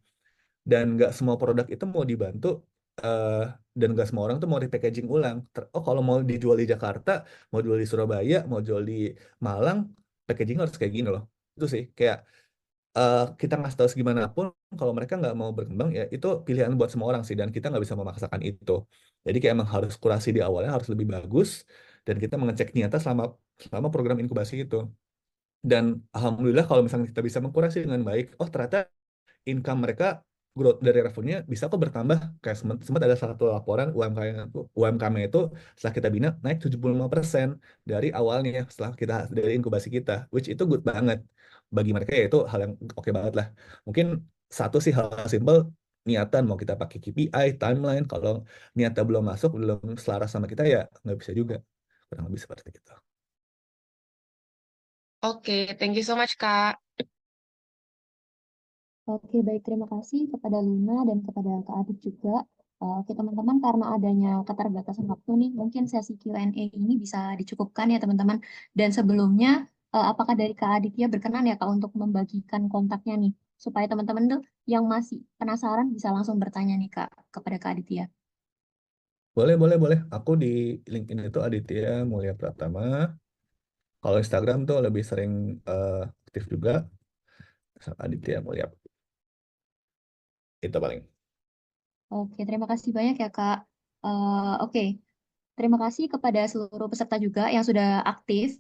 Dan nggak semua produk itu mau dibantu, eh, dan nggak semua orang tuh mau di packaging ulang. Oh kalau mau dijual di Jakarta, mau jual di Surabaya, mau jual di Malang, packaging harus kayak gini loh. Itu sih kayak kita ngasih tahu segimana pun kalau mereka nggak mau berkembang ya itu pilihan buat semua orang sih dan kita nggak bisa memaksakan itu. Jadi kayak emang harus kurasi di awalnya harus lebih bagus dan kita mengecek niatnya selama selama program inkubasi itu. Dan alhamdulillah kalau misalnya kita bisa mengkurasi dengan baik, oh ternyata income mereka, growth dari revenue bisa kok bertambah. Kayak sempat ada satu laporan UMKM itu setelah kita bina naik 75% dari awalnya setelah kita dari inkubasi kita, which itu good banget bagi mereka ya itu hal yang oke banget lah. Mungkin satu sih hal simple, niatan mau kita pakai KPI timeline, kalau niatnya belum masuk belum selaras sama kita ya nggak bisa juga, kurang lebih seperti itu. Oke, thank you so much Kak. Oke, baik. Terima kasih kepada Luna dan kepada Kak Adit juga. Oke, teman-teman, karena adanya keterbatasan waktu nih, mungkin sesi Q&A ini bisa dicukupkan ya, teman-teman. Dan sebelumnya, apakah dari Kak Aditya berkenan ya, Kak, untuk membagikan kontaknya nih, supaya teman-teman tuh yang masih penasaran bisa langsung bertanya nih, Kak, kepada Kak Aditya. Boleh, boleh, boleh. Aku di LinkedIn itu Aditya Mulia Pratama. Kalau Instagram tuh lebih sering aktif juga. Aditya Mulia. Itu paling. Oke, terima kasih banyak ya, Kak. Oke, terima kasih kepada seluruh peserta juga yang sudah aktif